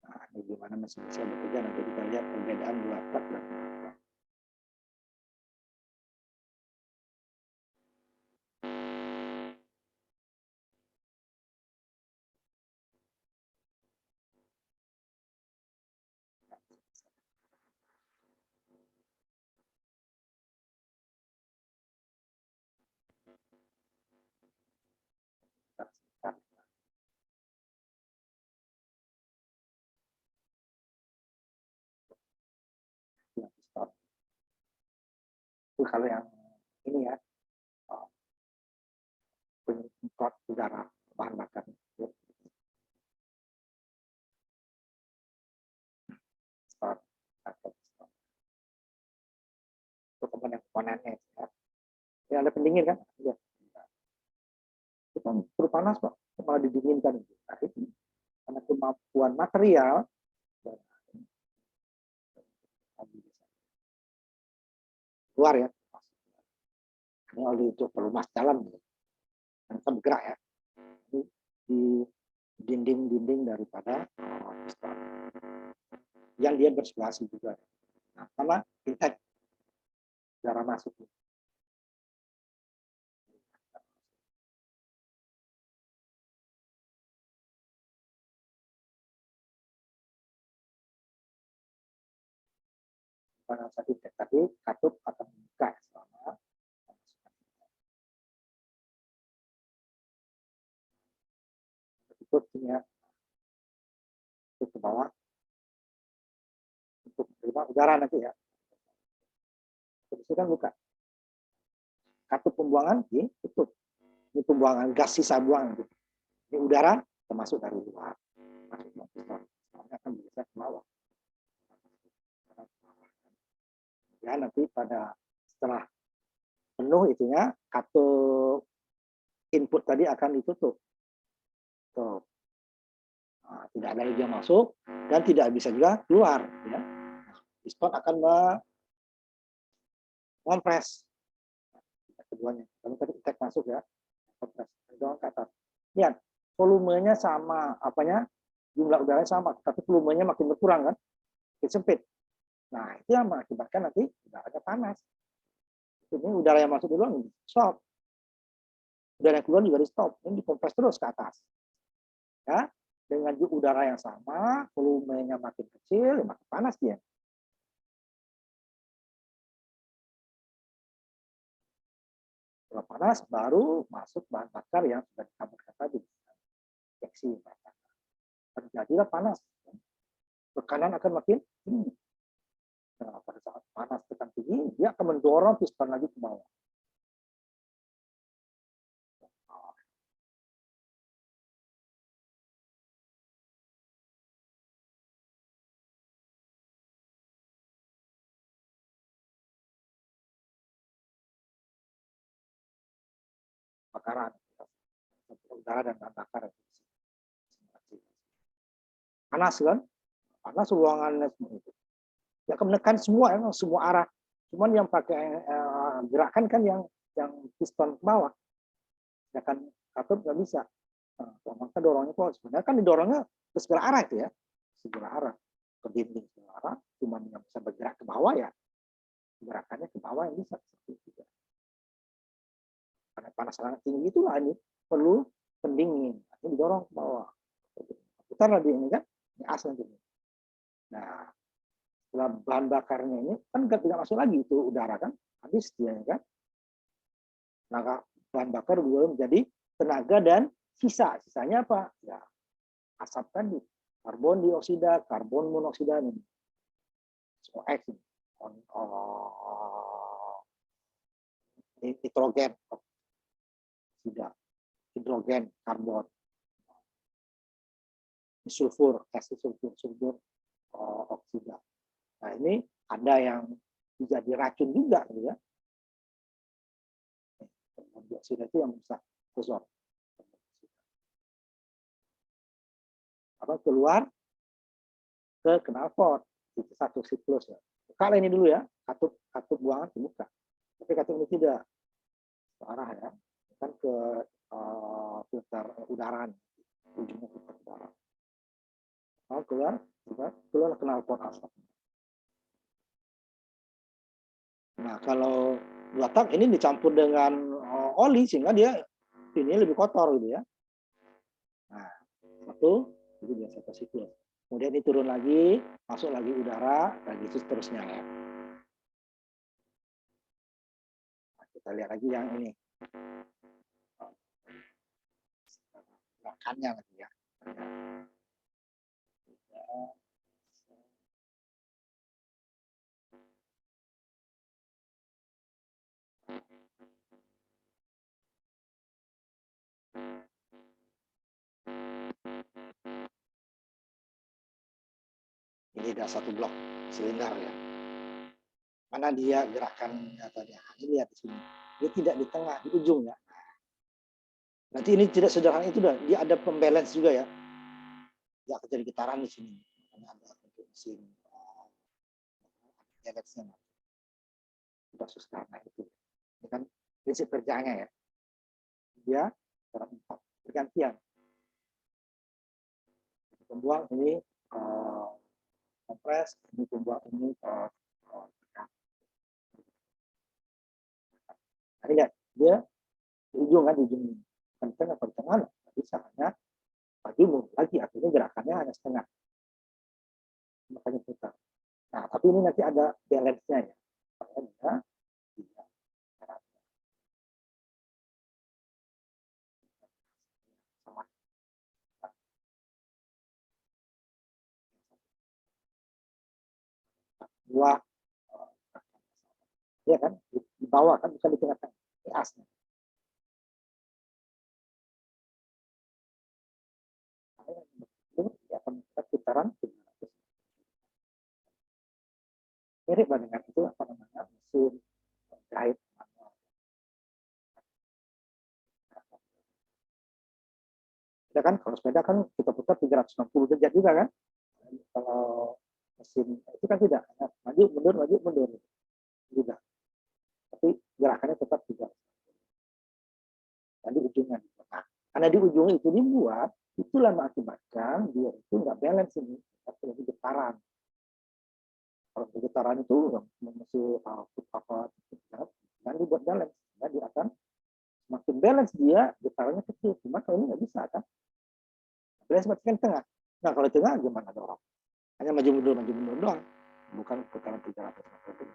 S1: Nah, ini gimana mesin bisa bekerja, nanti kita lihat perbedaan 2 tak dan 4 tak. Itu kalau yang ini ya, penyemprot udara bahan bakar. Itu komponennya ya. Ya ada pendingin kan? Ya. Itu kan perlu panas kok, malah didinginkan. Nah, itu karena kemampuan material luar ya. Ini oli itu pelumas dalam. dan akan bergerak ya. Ini di dinding-dinding daripada piston yang dia bersirkulasi juga. Nah, sama intake udara masuk. Pada saat intake tadi katup akan membuka selama tutup ya, tutup ke bawah untuk menerima udara nanti ya. Terus kan buka. Katup pembuangan ditutup. Ini pembuangan gas sisa buang. Ini udara termasuk dari luar. Masuk ke piston. Akan bisa ke bawah. Ya nanti pada setelah penuh itunya katup input tadi akan ditutup. Tuh. Nah, tidak ada lagi yang masuk dan tidak bisa juga keluar. Ya. Piston akan mengompres keduanya. Kalau tadi intake masuk ya, kompres dorong ke atas. Lihat, volumenya sama, apanya jumlah udaranya sama, tapi volumenya makin berkurang kan, makin sempit. Nah itu yang mengakibatkan nanti udaranya panas. Ini udara yang masuk duluan stop, udara yang keluar juga di stop, ini dikompres terus ke atas. Ya, dengan udara yang sama, volumenya makin kecil, makin panas dia. Setelah panas, baru masuk bahan bakar yang sudah ditaburkan tadi. Injeksi bahan bakar. Terjadilah panas. Tekanan akan makin tinggi. Nah, pada saat panas tekan tinggi, dia akan mendorong piston lagi ke bawah. Bakaran udara dan bahan bakar. Panas kan? Panas ruangannya semua itu. Dia akan menekan semua ya, semua arah. Cuman yang pakai gerakan kan yang piston ke bawah. Ya kan katup nggak bisa. Nah, maka dorongnya kok sebenarnya kan didorongnya ke segala arah itu ya. Segala arah. Ke dinding segala arah. Cuman yang bisa bergerak ke bawah ya. Gerakannya ke bawah yang bisa. Karena panas sangat tinggi itulah ini perlu pendingin. Ini didorong ke bawah. Putar lagi ini kan. Ini as nanti. Nah, setelah bahan bakarnya ini kan tidak masuk lagi itu udara kan. Habis dia kan. Maka bahan bakar juga menjadi tenaga dan sisa. Sisanya apa? Ya, asap tadi. Karbon dioksida, karbon monoksida ini. SOx ini. Nitrogen oksida, hidrogen, karbon, sulfur, sulfur oksida. Nah ini ada yang jadi racun juga, gitu ya. Karbon dioksida itu yang bisa ozon. Apa keluar ke knalpot itu satu siklus ya. Kalau ini dulu ya, katup buangan dibuka. Tapi katup ini tidak ke arah ya, kan ke filter udara, ujungnya filter udara. Mau keluar knalpot asap. Nah kalau batang ini dicampur dengan oli sehingga dia ini lebih kotor gitu ya. Nah satu itu biasa siklus. Kemudian ini turun lagi, masuk lagi udara, lagi seterusnya ya. Nah, kita lihat lagi yang ini. Gerakannya lagi ya. Ini ada satu blok silinder ya. Mana dia gerakannya tadi? Ini lihat di sini. Dia tidak di tengah, di ujung ya. Nanti ini tidak sederhana itu dah. Dia ada pembalance juga ya. Dia akan jadi getaran di sini. Karena ada untuk mesin balance-nya. Tidak sederhana itu. Ini kan prinsip kerjanya ya. Dia putaran 4 bergantian. Pembuang ini kompres, ini pembuang ini tekan. Nah, lihat dia di ujung kan, di ujung kencang atau tengah nggak bisa, hanya maju mundur lagi, artinya gerakannya hanya setengah, makanya putar. Nah, tapi ini nanti ada balance-nya ya, supaya dia tidak sama. Dua, ya kan, di bawah kan, bisa di tengah-tengah, di asnya. Ini akan putaran 300. Mirip dengan itu apa namanya, mesin jahit manual. Ya kan, kalau sepeda kan kita putar 360 derajat juga kan. Kalau mesin itu kan tidak, maju mundur juga, tapi gerakannya tetap juga. Dan di ujungnya, nah, karena di ujung itu dibuat, itulah mengakibatkan dia itu nggak balance ini, tapi lebih getaran. Kalau getaran itu mesin apa dan dibuat balance, nah, dia akan semakin balance dia getarannya kecil. Cuma kalau ini nggak bisa kan, balance semakin tengah. Nah kalau tengah gimana dorong? Hanya maju mundur doang, bukan putaran 360.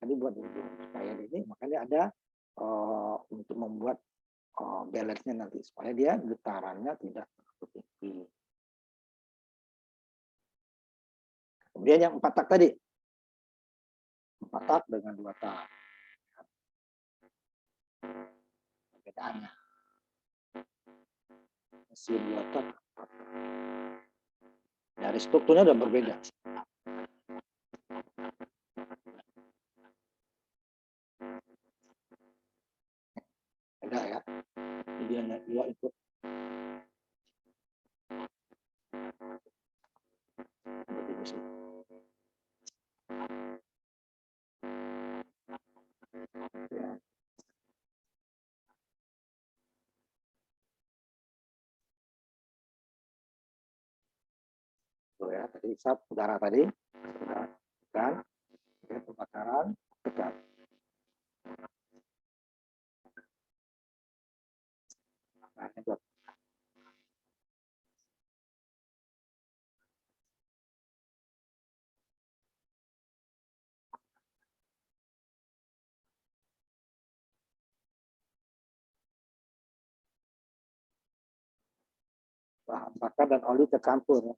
S1: Ini buat di ujung supaya ini, makanya ada untuk membuat balance-nya nanti supaya dia getarannya tidak terlalu tinggi. Kemudian yang 4 tak tadi, 4 tak dengan 2 tak, perbedaannya mesin 2 tak dari strukturnya udah berbeda. Beda ya, jadi hanya 2 ikut. Ya. Tuh ya, tadi hisap udara tadi, kan, pembakaran, tekan. Nah, ini bahan bakar dan oli tercampur. Ya.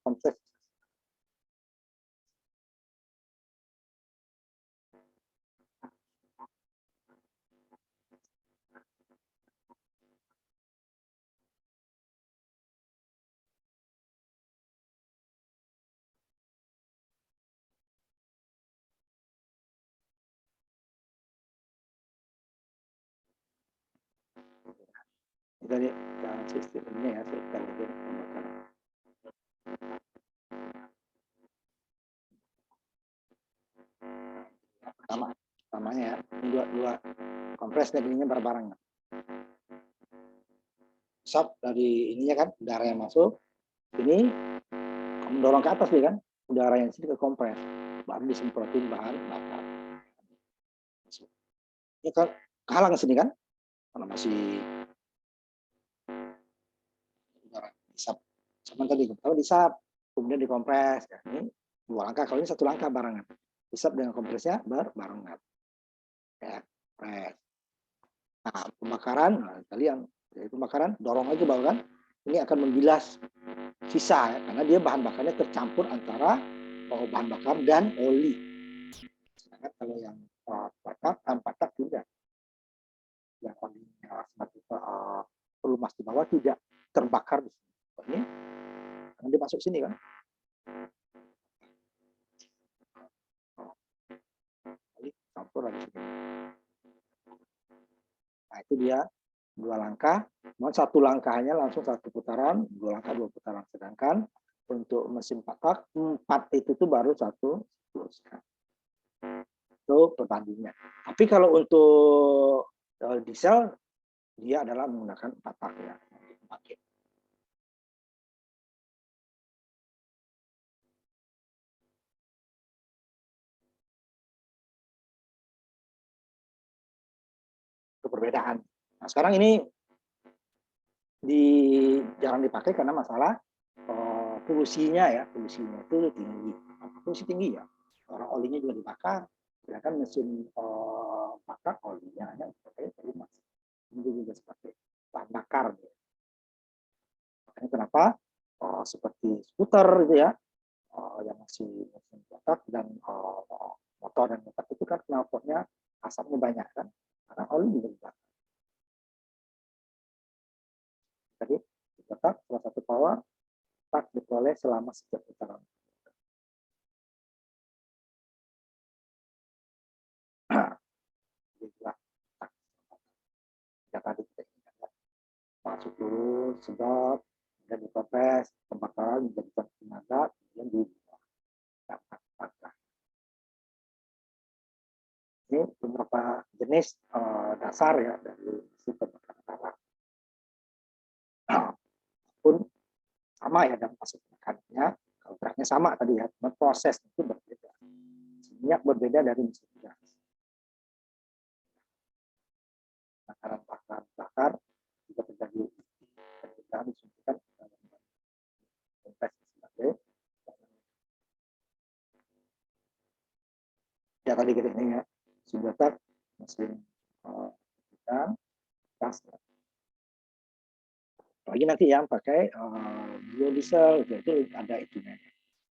S1: Kompres. Dari sistem ini ya, sistem ini pembakaran. Pertamanya ya, dua kompres dan ininya bareng-bareng. Sap dari ininya kan, udara yang masuk, ini mendorong ke atas nih kan, udara yang sini ke kompres, baru disemprotin bahan bakar. Ini kan kehalang sini kan, karena masih udara disap. Sama tadi, kalau disap, kemudian dikompres. Ya, ini 2 langkah, kalau ini 1 langkah barengan. Disap dengan kompresnya barengan. Ya, kompres. Nah, pembakaran, nah, kalian pembakaran dorong aja bawah kan, ini akan membilas sisa ya, karena dia bahan bakarnya tercampur antara bahan bakar dan oli. Sedangkan kalau yang tanpa tak tidak, yang olinya pelumas di bawah tidak terbakar di sini. Ini karena dia masuk sini kan. Campur lagi sini. Nah itu dia 2 langkah, 1 langkahnya langsung 1 putaran, 2 langkah 2 putaran. Sedangkan untuk mesin 4 tak, 4 itu tuh baru 1 siklus. Itu perbandingannya. Tapi kalau untuk diesel, dia adalah menggunakan 4 tak ya. Pembangkit. Itu perbedaan. Nah, sekarang ini jarang dipakai karena masalah polusinya ya, polusinya itu tinggi. Polusi tinggi ya. Orang olinya juga dibakar, sedangkan mesin bakar olinya hanya dipakai rumah. Ini juga seperti bahan bakar. Ya. Makanya kenapa seperti skuter gitu ya, yang masih mesin bakar dan motor dan motor itu kan knalpotnya asapnya banyak kan, karena oli juga dibakar. Jadi tetap salah satu power tak diperoleh selama setiap putaran. Ya tadi kita ingat, masuk dulu, sedot, dan dipepes, pembakaran menjadi tenaga, kemudian dibakar. Ini beberapa jenis dasar ya dari sistem pembakaran. Pun sama ya dalam proses pembakarannya, kalau geraknya sama tadi ya, proses itu berbeda. Minyak berbeda dari mesin gas. Bakar juga terjadi ketika disuntikan sebagai ya tadi kita ini ya sudah tak mesin kita gas lagi nanti yang pakai biodiesel itu ada itunya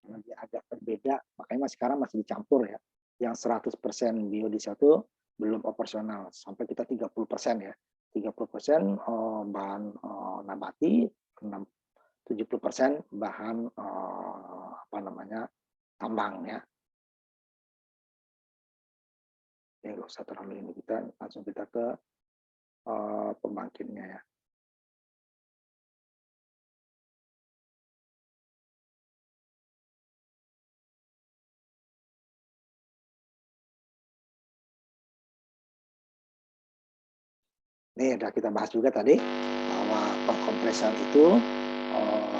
S1: lagi agak berbeda, makanya sekarang masih dicampur ya, yang 100% biodiesel itu belum operasional, sampai kita 30% ya, 30% bahan nabati, 70% bahan apa namanya tambang ya. Ya nggak usah terlalu ini, kita langsung kita ke pembangkitnya ya. Ini udah kita bahas juga tadi bahwa pengkompresan itu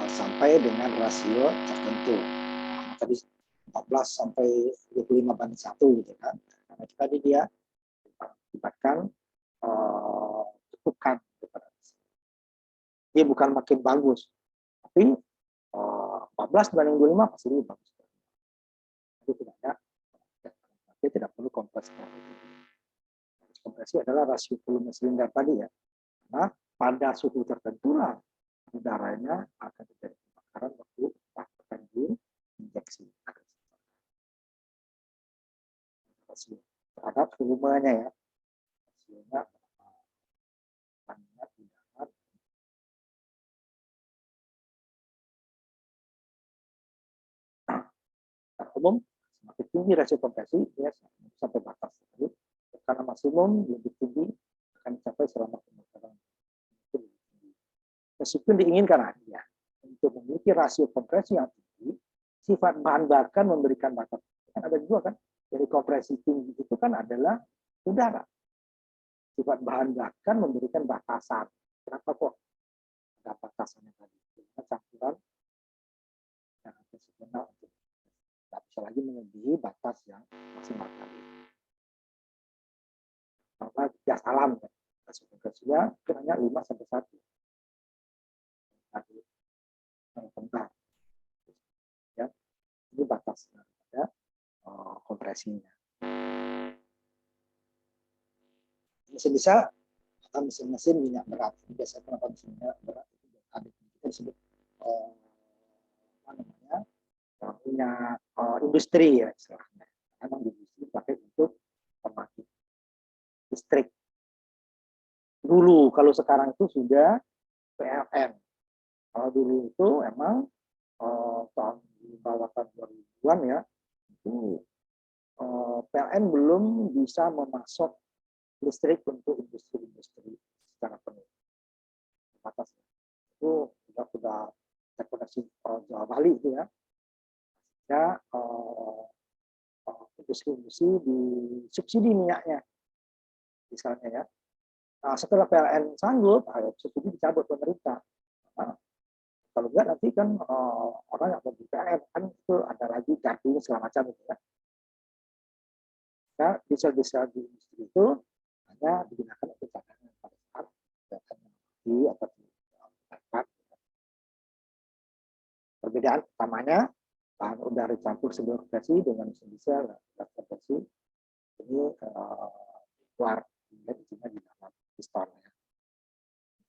S1: sampai dengan rasio tertentu. Nah, tadi 14 sampai 25/1 gitu kan. Karena tadi dia akibatkan cukupkan. Dia bukan makin bagus, tapi 14/25 pasti lebih bagus. Jadi tidak ada, dia tidak perlu kompresi. Kompresi adalah rasio volume silinder tadi ya. Nah, pada suhu tertentu lah udaranya akan terjadi pembakaran waktu akan diinjeksi. Rasio terhadap volumenya ya. Rasionya umum semakin tinggi rasio kompresi ya sampai batas. Jadi, karena maksimum lebih tinggi akan dicapai selama pembakaran. Meskipun diinginkan hanya untuk memiliki rasio kompresi yang tinggi, sifat bahan bakar memberikan batas. Kan ada dua kan, dari kompresi tinggi itu kan adalah udara. Sifat bahan bakar memberikan batasan. Kenapa kok ada batasannya tadi? Dengan campuran yang sebenarnya untuk tidak bisa lagi melebihi batas yang maksimal tadi. Karena gas alam ya, rasio kompresinya hanya 5/1. Tadi tentang ya, ini batas daripada kompresinya. Bisa atau mesin-mesin minyak berat. Biasanya kenapa mesin minyak berat itu ada kita disebut apa namanya minyak industri ya istilahnya. Karena industri pakai untuk pembangkit listrik. Dulu kalau sekarang itu sudah PLN. Kalau dulu itu emang tahun di bawah tahun 2000-an ya itu PLN belum bisa memasok listrik untuk industri-industri secara penuh. Batas itu sudah terkoneksi Jawa Bali itu ya. Ya distribusi, disubsidi minyaknya, misalnya ya. Nah, setelah PLN sanggup, subsidi dicabut pemerintah. Nah, kalau enggak nanti kan orang yang mau di PLN kan itu ada lagi gardu segala macam gitu ya. Nah, diesel-diesel di industri itu hanya digunakan untuk cadangan pada saat PLN mati atau dapat. Perbedaan utamanya bahan udara campur sebelum kompresi dengan mesin diesel kompresi ini keluar isinya di dalam piston ya.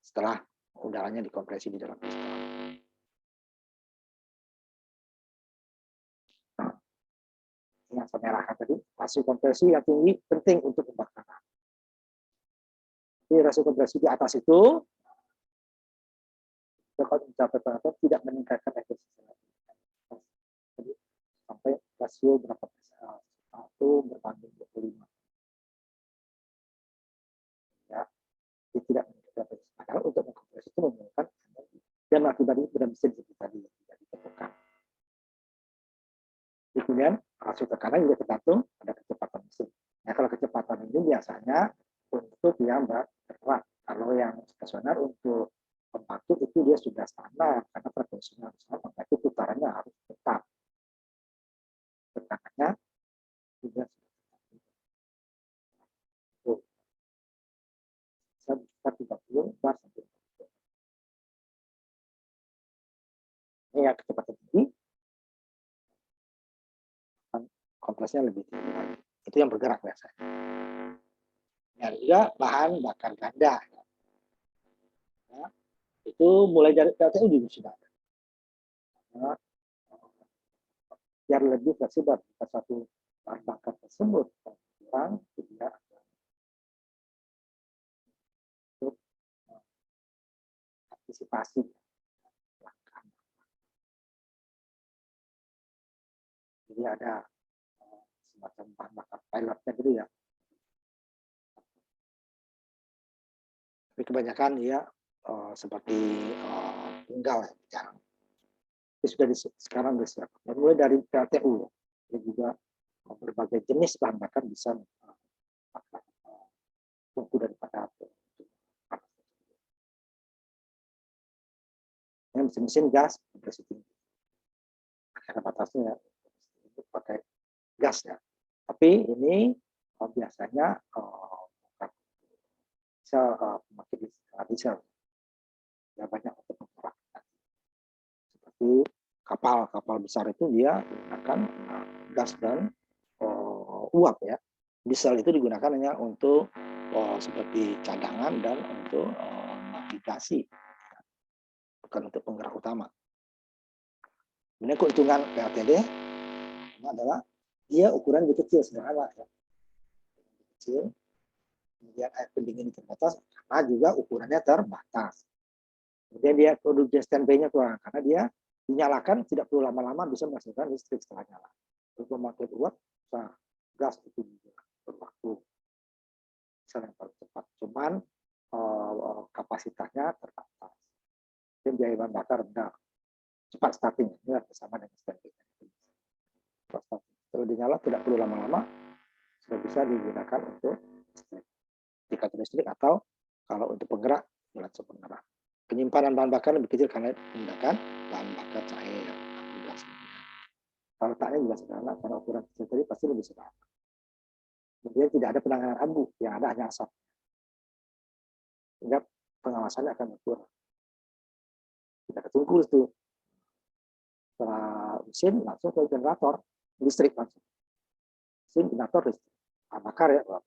S1: Setelah udaranya dikompresi di dalam piston. Nah, yang saya merahkan tadi, rasio kompresi yang tinggi penting untuk pembakaran. Jadi rasio kompresi di atas itu dapat mencapai tidak meningkatkan efisiensi. Jadi sampai rasio berapa persen? 1/25. Ya, dia tidak meningkatkan efisiensi. Padahal untuk mengkompresi itu memerlukan energi. Dan akibatnya pada mesin seperti tadi yang tidak ditemukan. Kemudian rasio tekanan juga tergantung pada kecepatan mesin. Nah, kalau kecepatan ini biasanya untuk yang berat. Kalau yang stasioner untuk pembatu itu dia sudah standar karena frekuensinya harus sama, itu putarannya harus tetap. Tekanannya juga bisa 30 bar sampai 40. Ini yang kecepatan tinggi, kompresnya lebih tinggi lagi. Itu yang bergerak biasanya. Ya, juga bahan bakar ganda. Ya, itu mulai dari PLTU juga sudah ada. Nah, biar lebih fleksibel jika satu bahan bakar tersebut kurang, tidak untuk antisipasi. Jadi ada semacam bahan bakar pilotnya dulu ya. Tapi kebanyakan ya seperti tunggal ya, jarang. Itu sudah sekarang disiapkan. Mulai dari PLTU, ya, juga berbagai jenis bahan bakar bisa tunggu daripada mesin-mesin gas kompresi tinggi. Ada batasnya ya, pakai gas ya. Tapi ini biasanya bisa memakai diesel. Ya banyak untuk mengolah. Seperti kapal besar itu dia menggunakan gas dan uap ya. Diesel itu digunakan hanya untuk seperti cadangan dan untuk navigasi, bukan untuk penggerak utama. Kemudian keuntungan PLTD adalah dia ukuran lebih kecil, sederhana ya. Kecil. Kemudian air pendingin terbatas karena juga ukurannya terbatas. Kemudian dia produksi standby-nya kurang karena dia dinyalakan tidak perlu lama-lama bisa menghasilkan listrik setelah nyala. Untuk memakai uap, gas itu juga berwaktu yang paling cepat. Cuman kapasitasnya terbatas. Dan biaya bahan bakar rendah. Cepat starting, ini bersama dengan standby. Kalau dinyala tidak perlu lama-lama, sudah bisa digunakan untuk indikator listrik atau kalau untuk penggerak, langsung penggerak. Penyimpanan bahan bakar lebih kecil karena menggunakan bahan bakar cair atau gas. Kalau letaknya juga sederhana, karena ukuran kecil tadi pasti lebih sederhana. Kemudian tidak ada penanganan abu, yang ada hanya asap. Sehingga pengawasannya akan berkurang. Tidak ketunggu itu. Setelah mesin langsung ke generator listrik langsung. Mesin generator listrik. Bahan bakar ya, bahan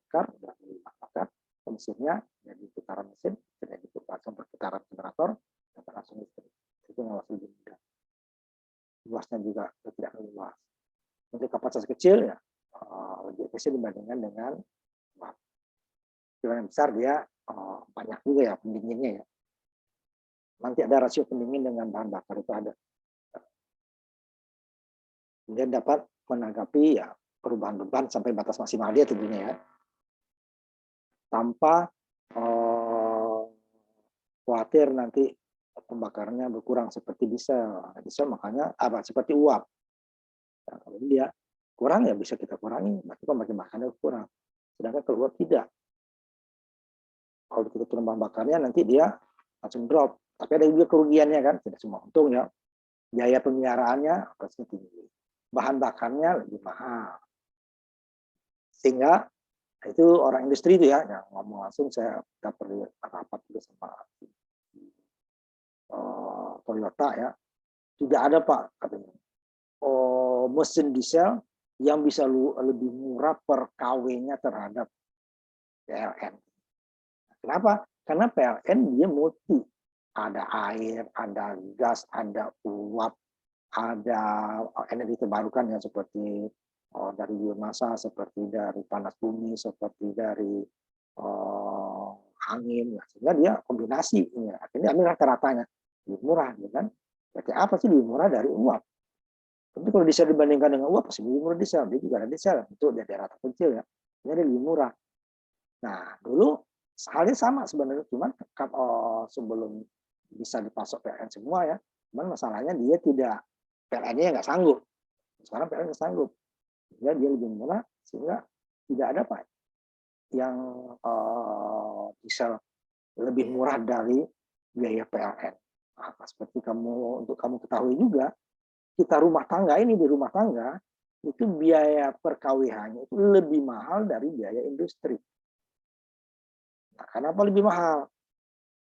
S1: bakar, mesinnya jadi putaran mesin, jadi langsung berputaran generator, dapat langsung listrik. Itu ngawasi lebih mudah. Luasnya juga tidak luas. Untuk kapasitas kecil ya lebih efisien dibandingkan dengan yang besar dia banyak juga ya pendinginnya ya. Nanti ada rasio pendingin dengan bahan bakar itu ada. Kemudian dapat menanggapi ya perubahan beban sampai batas maksimal dia tentunya ya. Tanpa khawatir nanti pembakarannya berkurang seperti diesel. Diesel makanya seperti uap. Nah, kalau dia kurang ya bisa kita kurangi, berarti pembangkit makannya kurang. Sedangkan kalau uap tidak. Kalau kita turun bahan bakarnya nanti dia langsung drop. Tapi ada juga kerugiannya kan, tidak semua untung ya. Biaya pemeliharaannya pasti tinggi. Bahan bakarnya lebih mahal. Sehingga itu orang industri itu ya, yang ngomong langsung saya perlu rapat juga sama Toyota ya. Tidak ada Pak katanya. Mesin diesel yang bisa lebih murah per KW-nya terhadap PLN. Kenapa? Karena PLN dia multi. Ada air, ada gas, ada uap, ada energi terbarukan yang seperti dari biomasa, seperti dari panas bumi, seperti dari angin. Sehingga dia kombinasi. Ya. Akhirnya ambil rata-ratanya. Lebih murah. Ya kan? Berarti apa sih lebih murah dari uap? Tapi kalau diesel dibandingkan dengan uap, pasti lebih murah diesel. Dia juga ada diesel. Untuk daerah terpencil ya. Ini lebih murah. Nah, dulu halnya sama sebenarnya, cuman sebelum bisa dipasok PLN semua ya, cuman masalahnya dia tidak, PLN-nya nggak sanggup. Sekarang PLN nggak sanggup, sehingga dia lebih murah, sehingga tidak ada Pak yang diesel lebih murah dari biaya PLN. Nah, seperti untuk kamu ketahui juga, kita rumah tangga ini di rumah tangga itu biaya per KWH-nya itu lebih mahal dari biaya industri. Nah, kenapa lebih mahal?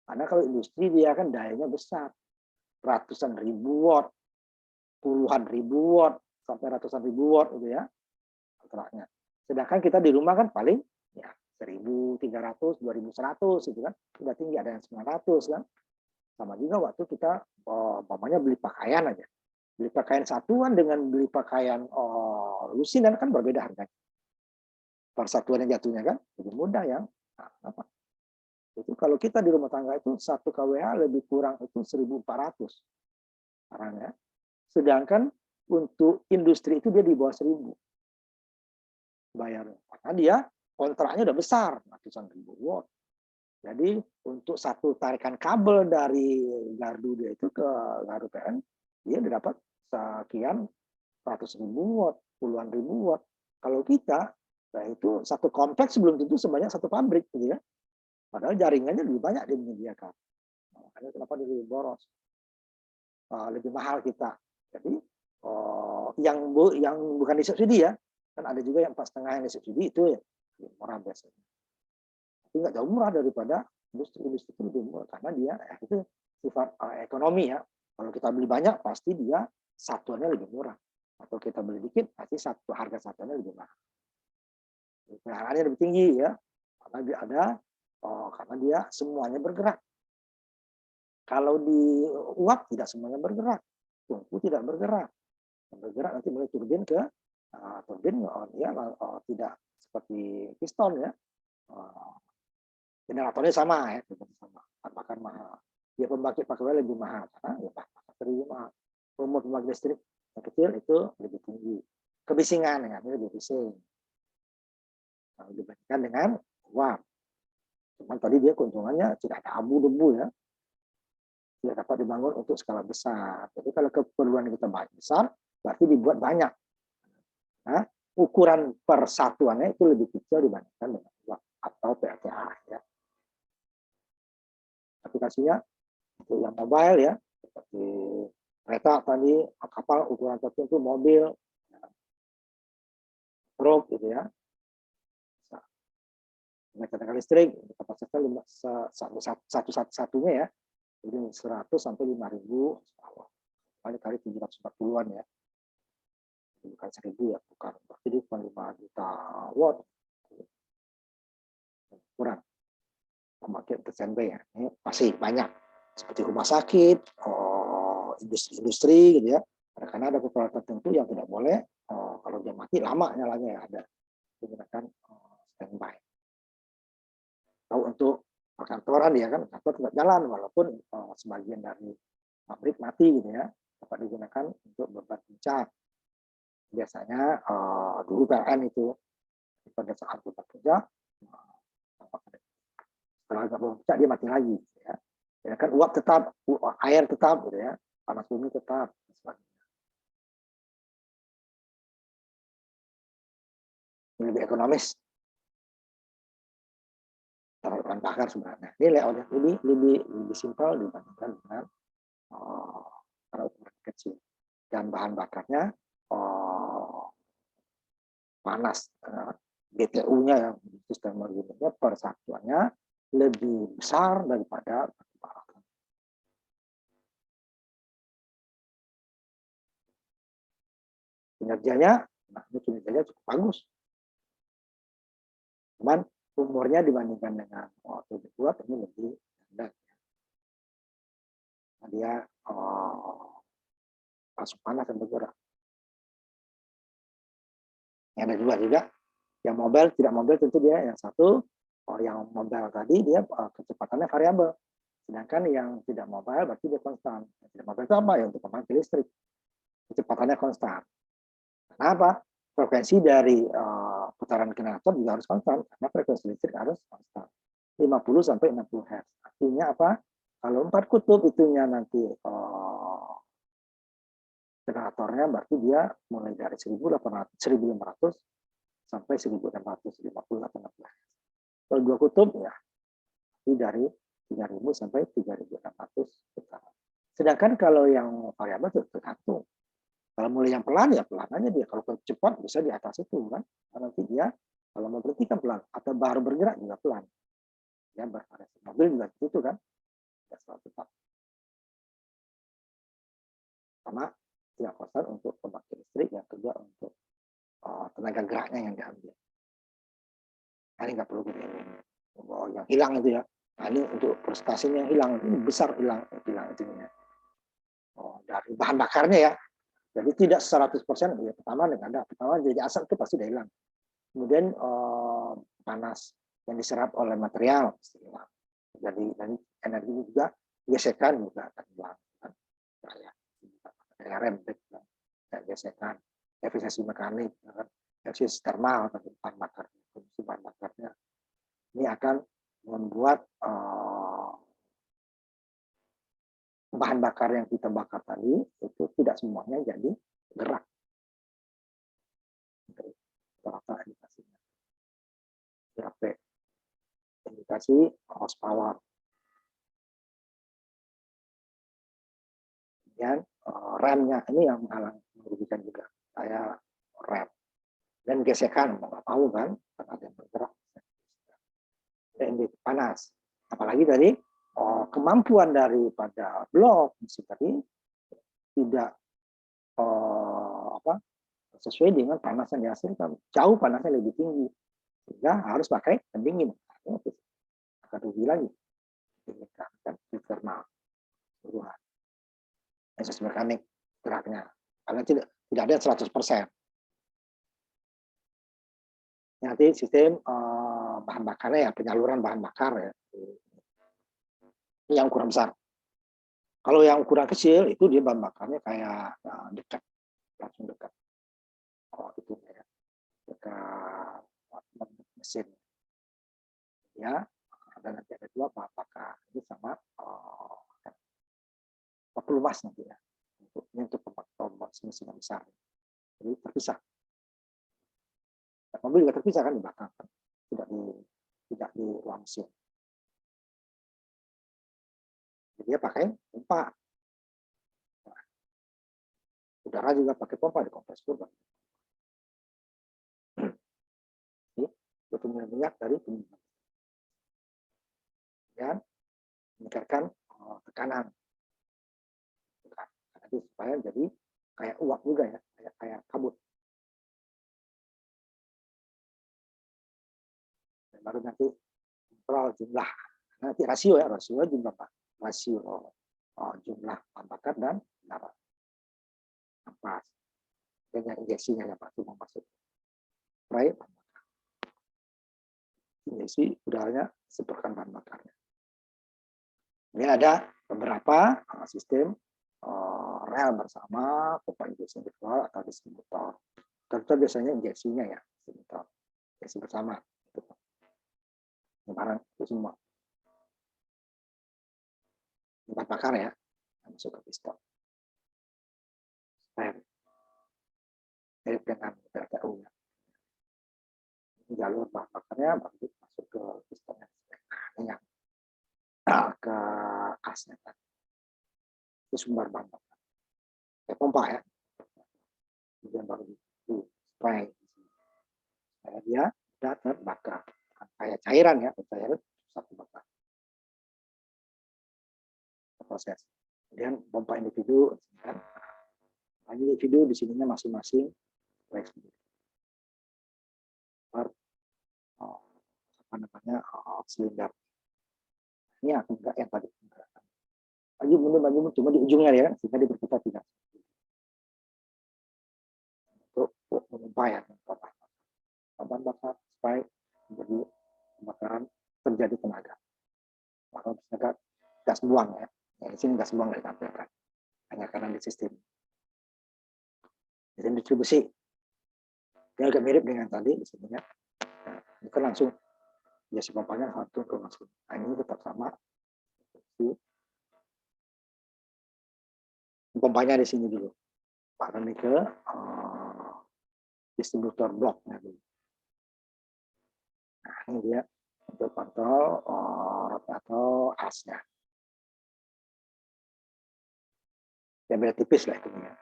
S1: Karena kalau industri dia kan dayanya besar. Ratusan ribu watt, puluhan ribu watt, sampai ratusan ribu watt gitu ya. Kontraknya. Sedangkan kita di rumah kan paling ya 1.300, 2.100 gitu kan. Sudah tinggi, ada yang 900 kan. Sama juga waktu kita umpamanya beli pakaian aja. Beli pakaian satuan dengan beli pakaian lusinan kan berbeda harganya. Persatuan yang jatuhnya kan lebih mudah ya. Nah, apa? Itu kalau kita di rumah tangga itu 1 kWh lebih kurang itu 1.400 sekarang ya. Sedangkan untuk industri itu dia di bawah 1.000 bayarnya. Karena dia kontraknya udah besar, ratusan ribu watt. Jadi untuk satu tarikan kabel dari gardu dia itu ke gardu PLN, dia dapat sekian ratus ribu watt, puluhan ribu watt. Kalau kita, nah itu satu kompleks belum tentu sebanyak satu pabrik, gitu ya. Padahal jaringannya lebih banyak dia menyediakan. Makanya kenapa dia lebih boros, lebih mahal kita. Jadi yang bukan disubsidi ya, kan ada juga yang 4,5 yang disubsidi itu ya murah biasanya. Tapi nggak jauh murah daripada industri itu lebih murah karena dia itu sifat ekonomi ya. Kalau kita beli banyak pasti dia satuannya lebih murah. Atau kita beli dikit pasti harga satuannya lebih mahal. Pengalamannya lebih tinggi ya, karena dia ada karena dia semuanya bergerak. Kalau di uap tidak semuanya bergerak, tungku tidak bergerak. Bergerak nanti mulai turbin ke turbin ya tidak seperti piston ya. Generatornya sama ya, sama. Bakar mahal. Dia pembangkit pakai lebih mahal karena ya bakar lebih mahal. Umur pembangkit listrik yang kecil itu lebih tinggi. Kebisingan ya, ini lebih bising. Nah, dibandingkan dengan uap. Cuman tadi dia keuntungannya tidak ada abu debu ya. Tidak dapat dibangun untuk skala besar. Jadi kalau keperluan kita besar, berarti dibuat banyak. Nah, ukuran persatuannya itu lebih kecil dibandingkan dengan uap atau PLTA ya. Aplikasinya untuk yang mobile ya, seperti kereta tadi, kapal ukuran tertentu, mobil, truk gitu ya. Tenaga listrik kapasitasnya satu-satunya ya, jadi 100 sampai 5.000 kali 740-an ya, bukan 1.000 ya, bukan, jadi bukan 5 juta watt kurang pembangkit SMP ya. Ini masih banyak seperti rumah sakit, industri gitu ya, karena ada beberapa tertentu yang tidak boleh kalau dia mati lama nyalanya ya, ada menggunakan standby. Atau untuk perkantoran ya kan, kantor tetap jalan walaupun sebagian dari pabrik mati gitu ya, dapat digunakan untuk beban puncak. Biasanya dulu PLN itu pada saat beban puncak, setelah agak puncak dia mati lagi ya. Ya kan uap tetap, air tetap gitu ya, panas bumi tetap. lebih ekonomis terhadap bahan bakar sebenarnya. Ini layoutnya lebih simpel dibandingkan dengan pada ukuran kecil. Dan bahan bakarnya panas. BTU-nya yang sistem unitnya persatuannya lebih besar daripada batu bara. Kinerjanya, ini kinerjanya cukup bagus. Cuman umurnya dibandingkan dengan lebih kuat ini lebih rendah. Dia masuk panas dan bergerak. Yang ada dua juga, yang mobile tidak mobile tentu dia yang satu, yang mobile tadi dia kecepatannya variabel. Sedangkan yang tidak mobile berarti dia konstan. Yang tidak mobile itu apa? Ya untuk pembangkit listrik. Kecepatannya konstan. Kenapa? Frekuensi dari putaran generator juga harus konstan karena frekuensi listrik harus konstan. 50 sampai 60 Hz. Artinya apa? Kalau 4 kutub itunya nanti generatornya berarti dia mulai dari 1500 sampai 1650 atau 16. Kalau 2 kutub ya dari 3000 sampai 3600 putaran. Sedangkan kalau yang variabel itu tergantung. Kalau mulai yang pelan ya pelan aja dia. Kalau cepat bisa di atas itu kan. Nanti dia kalau mau berhenti kan pelan atau baru bergerak juga pelan. Ya bervariasi. Mobil juga gitu kan. Ya selalu cepat. Sama tidak konstan untuk pembangkit listrik, yang kedua untuk tenaga geraknya yang diambil. Nah, ini nggak perlu kita yang hilang itu ya. Nah, ini untuk prestasinya yang hilang, ini besar hilang itunya. Dari bahan bakarnya ya. Jadi tidak 100%, ya pertama nggak ada. Pertama jadi asap itu pasti udah hilang. Kemudian panas yang diserap oleh material pasti hilang. Jadi energi juga gesekan juga akan hilang. Rem, gesekan, efisiensi mekanik, efisiensi thermal, bahan bakarnya. Ini akan membuat bahan bakar yang kita bakar tadi itu tidak semuanya jadi gerak. Berapa indikasinya? Berapa indikasi horsepower? Kemudian remnya ini yang merugikan juga. Saya rem dan gesekan nggak tahu kan karena ada yang bergerak. Dan panas. Apalagi tadi kemampuan daripada blok mesin tadi tidak sesuai dengan panas yang dihasilkan. Jauh panasnya lebih tinggi. Sehingga harus pakai pendingin. Akan rugi lagi. Dinginkan thermal. Efisiensi mekanik geraknya. Karena tidak ada 100%. Nanti sistem bahan bakarnya ya, penyaluran bahan bakar ya. Ini yang ukuran besar. Kalau yang ukuran kecil itu dia bahan bakarnya kayak dekat, langsung dekat. Itu ya, dekat mesin. Ya, dan nanti ada dua bahan bakar. Ini sama pelumas nanti ya. Ini untuk mesin yang besar. Jadi terpisah. Mobil juga terpisah kan di belakang, kan? Tidak di ruang mesin. Jadi dia pakai pompa. Nah, udara juga pakai pompa di kompresor. Ini minyak dari penyumbang. Dan meningkatkan tekanan. Jadi supaya jadi kayak uap juga ya, kayak kabut. Dan baru nanti kontrol jumlah. Nanti rasio jumlah jumlah bahan bakar dan udara. Ampas. Dengan injeksinya yang pasti mau masuk. Spray bahan bakar. Injeksi udaranya semprotkan bahan bakarnya. Ini ada beberapa sistem rel bersama, pompa injeksi individual atau distributor. Tentu biasanya injeksinya ya, distributor. Injeksi bersama. Barang itu semua. Bahan bakar ya, masuk ke piston. Mirip dengan PLTU ya. jalur bahan bakarnya baru masuk ke piston yang ke asnya tadi. Itu sumber bahan bakar. Kayak pompa ya. Kemudian baru di spray supaya dia tidak terbakar. Kayak cairan ya, cairan susah terbakar. Proses. Kemudian pompa individu, kan? Individu di sininya masing-masing spray sendiri. Apa namanya silinder. Ini akan enggak yang tadi maju cuma di ujungnya ya, sehingga dia berputar tidak. Untuk memompa ya, bahan bakar supaya menjadi pembakaran terjadi tenaga. Kalau misalkan gas buang ya, di sini gas buang dari ditampilkan hanya karena di sistem distribusi. Ini agak mirip dengan tadi di sini ya. Ini kan langsung ya si pompanya satu ke masuk. Nah, ini tetap sama. Pompanya di sini dulu. Pak ini ke distributor bloknya dulu. Nah, ini dia untuk kontrol atau asnya. Ya beda tipis lah itu ya.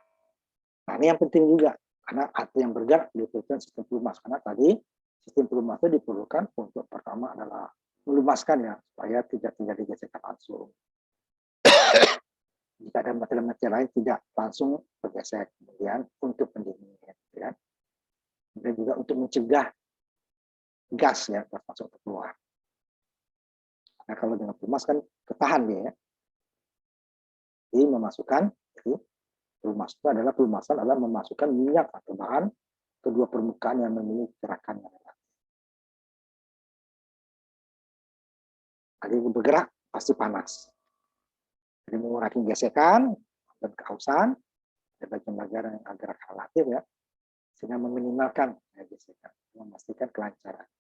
S1: Nah, ini yang penting juga karena at yang bergerak dibutuhkan sistem pelumas, karena tadi sistem pelumas itu diperlukan untuk pertama adalah melumaskan ya supaya tidak terjadi gesekan langsung. Jika ada material-material lain tidak langsung bergesek. Kemudian untuk pendingin ya. Kemudian juga untuk mencegah gas ya masuk ke keluar. Nah, kalau dengan pelumas kan ketahan dia ya. Jadi memasukkan pelumas itu adalah pelumasan adalah memasukkan minyak atau bahan kedua permukaan yang memiliki gerakan yang relatif. Jadi bergerak pasti panas. Jadi mengurangi gesekan dan kehausan, ada bagian-bagian yang agak relatif ya, sehingga meminimalkan gesekan, memastikan kelancaran.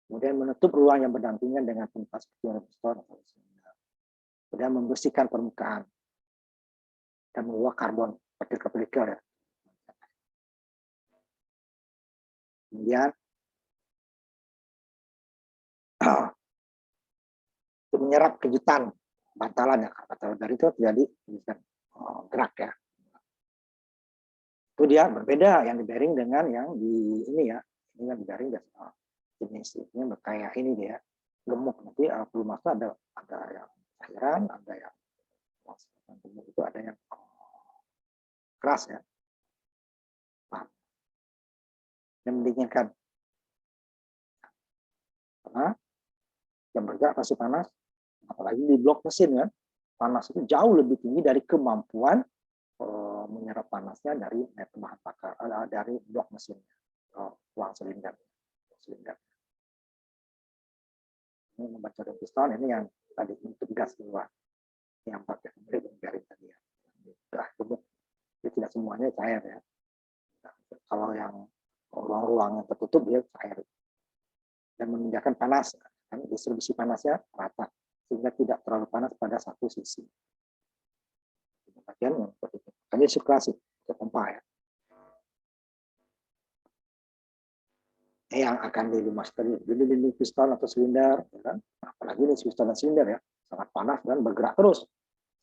S1: Kemudian menutup ruang yang berdampingan dengan tempat seperti piston atau silinder. Kemudian membersihkan permukaan dan menguap karbon partikel-partikel ya. Kemudian untuk menyerap kejutan bantalan ya, bantalan dari itu terjadi gerak ya. Itu dia berbeda yang di bearing dengan yang di ini ya. Ini yang di bearing jenis ini kayak ini dia gemuk, nanti pelumas ada yang cairan, ada yang gemuk itu ada yang keras ya. Yang mendinginkan. Karena yang bergerak pasti panas, apalagi di blok mesin kan, panas itu jauh lebih tinggi dari kemampuan menyerap panasnya dari bahan bakar dari blok mesinnya, ruang silinder. Ini membaca dari piston, ini yang tadi untuk gas keluar, yang pakai bearing tadi ya. Jadi tidak semuanya cair ya. Kalau yang ruang-ruang yang tertutup dia cair dan meninggalkan panas, kan distribusi panasnya rata sehingga tidak terlalu panas pada satu sisi. Bagian yang seperti itu. Ini sirkulasi ke pompa ya. Yang akan dilumas tadi, jadi piston atau silinder, ya kan? Apalagi ini piston dan silinder ya, sangat panas dan bergerak terus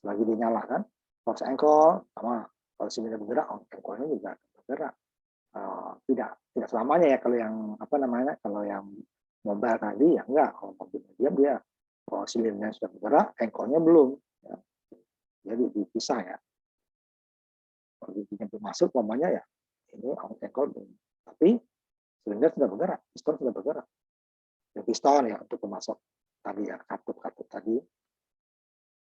S1: selagi dinyalakan. Force engkol sama kalau silinder bergerak, engkolnya juga bergerak. Tidak selamanya ya kalau yang apa namanya, kalau yang mobile tadi ya enggak, kalau mobilnya diam dia silindernya sudah bergerak, engkolnya belum. Ya. Jadi dipisah ya. Kalau bijinya belum masuk, umpamanya ya ini engkol belum. Tapi silinder sudah bergerak, piston sudah bergerak. Ya, piston ya untuk pemasok tadi ya, katup tadi.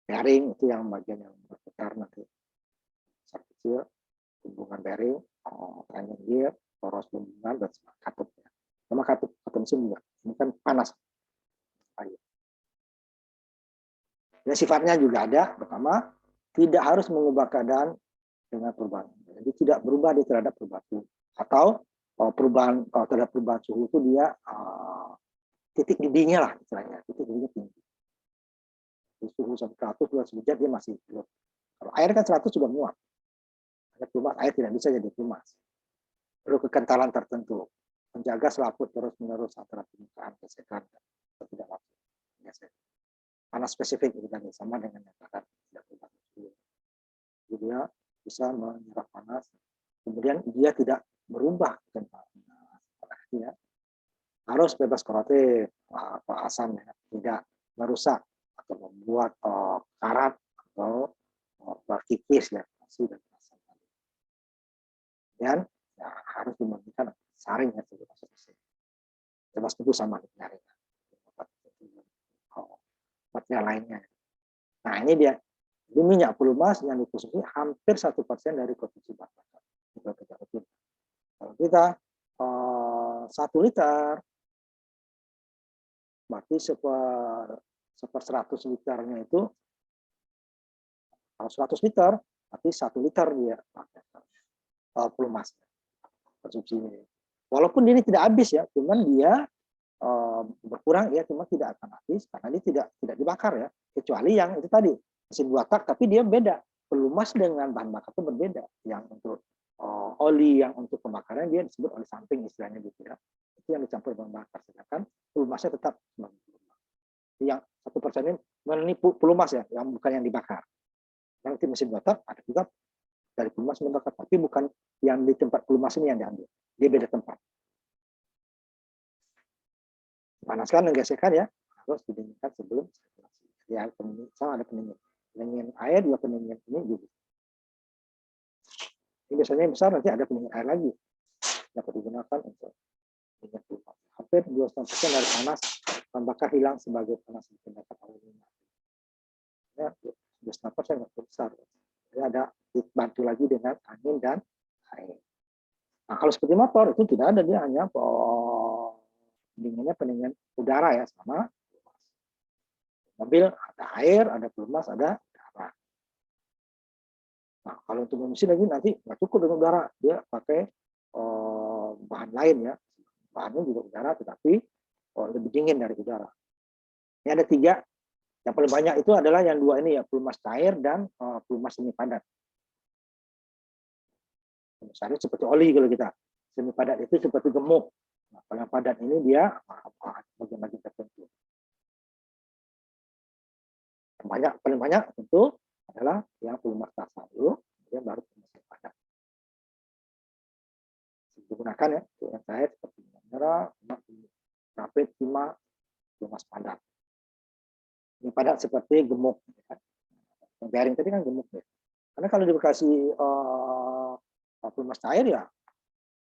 S1: Bearing itu yang bagian yang berputar nanti. Besar kecil, hubungan bearing, timing gear, poros hubungan dan katupnya. Sama katup mesin juga. Ini kan panas. Ya, sifatnya juga ada. Pertama, tidak harus mengubah keadaan dengan perubahan. Jadi tidak berubah dia terhadap perubahan suhu. Atau perubahan terhadap perubahan suhu itu dia titik didihnya lah istilahnya. Titik didihnya tinggi. Di suhu 100 derajat dia masih belum. Kalau air kan 100 sudah muat. Ada pelumas, air tidak bisa jadi pelumas. Perlu kekentalan tertentu. menjaga selaput terus-menerus antara permukaan gesekan dan tidak langsung gesek. Panas spesifik itu tadi sama dengan yang akan tidak berubah. Jadi dia bisa menyerap panas, kemudian dia tidak berubah ya. Harus bebas korosif atau asam ya, tidak merusak atau membuat karat atau berkikis ya, dan asam. Dan ya, harus dimandikan saring ya, bebas tebu sama nyaring. Obatnya lainnya. Nah ini dia. Di minyak pelumas yang dikonsumsi hampir 1% dari konsumsi bahan bakar. Kalau kita 1 liter, berarti seper 100 liternya itu, kalau 100 liter, berarti 1 liter dia pakai pelumas konsumsinya. Walaupun ini tidak habis ya, cuman dia berkurang ya, cuma tidak akan habis karena dia tidak dibakar ya, kecuali yang itu tadi mesin 2 tak, tapi dia beda. Pelumas dengan bahan bakar itu berbeda. Yang untuk oli yang untuk pembakaran dia disebut oli samping istilahnya gitu ya. Itu yang dicampur bahan bakar, sedangkan pelumasnya tetap yang 1% ini pelumas ya, yang bukan yang dibakar. Nanti mesin 2 tak ada juga dari pelumas membakar, tapi bukan yang di tempat pelumas ini yang diambil. Dia beda tempat. Panaskan dan gesekkan ya, harus didinginkan sebelum sirkulasi. Ya, sama ada pendingin air juga pendingin ini juga. Ini biasanya yang besar, nanti ada pendingin air lagi dapat digunakan untuk pendingin pelumas. Hampir 2,5% dari panas bahan bakar hilang sebagai panas yang dipindahkan oleh minyak. Ya, 2,5% yang besar. Jadi ada dibantu lagi dengan angin dan air. Nah, kalau seperti motor itu tidak ada, dia hanya pendinginnya udara ya, sama mobil ada air, ada pelumas, ada udara. Nah, kalau untuk mesin lagi nanti nggak cukup dengan udara, dia pakai bahan lain ya, bahannya juga udara, tetapi lebih dingin dari udara. Ini ada 3, yang paling banyak itu adalah yang 2 ini ya, pelumas cair dan pelumas semi padat. Pelumas cair seperti oli kalau kita, semi padat itu seperti gemuk. Nah, kalau yang padat ini dia bagian-bagian tertentu. Paling banyak tentu adalah yang pelumas kasar dulu, kemudian baru pelumas yang padat. Digunakan ya, yang cair seperti merah, rapid, timah, pelumas padat. Yang padat seperti gemuk. Ya. Yang bearing tadi kan gemuk ya. Karena kalau dikasih pelumas cair ya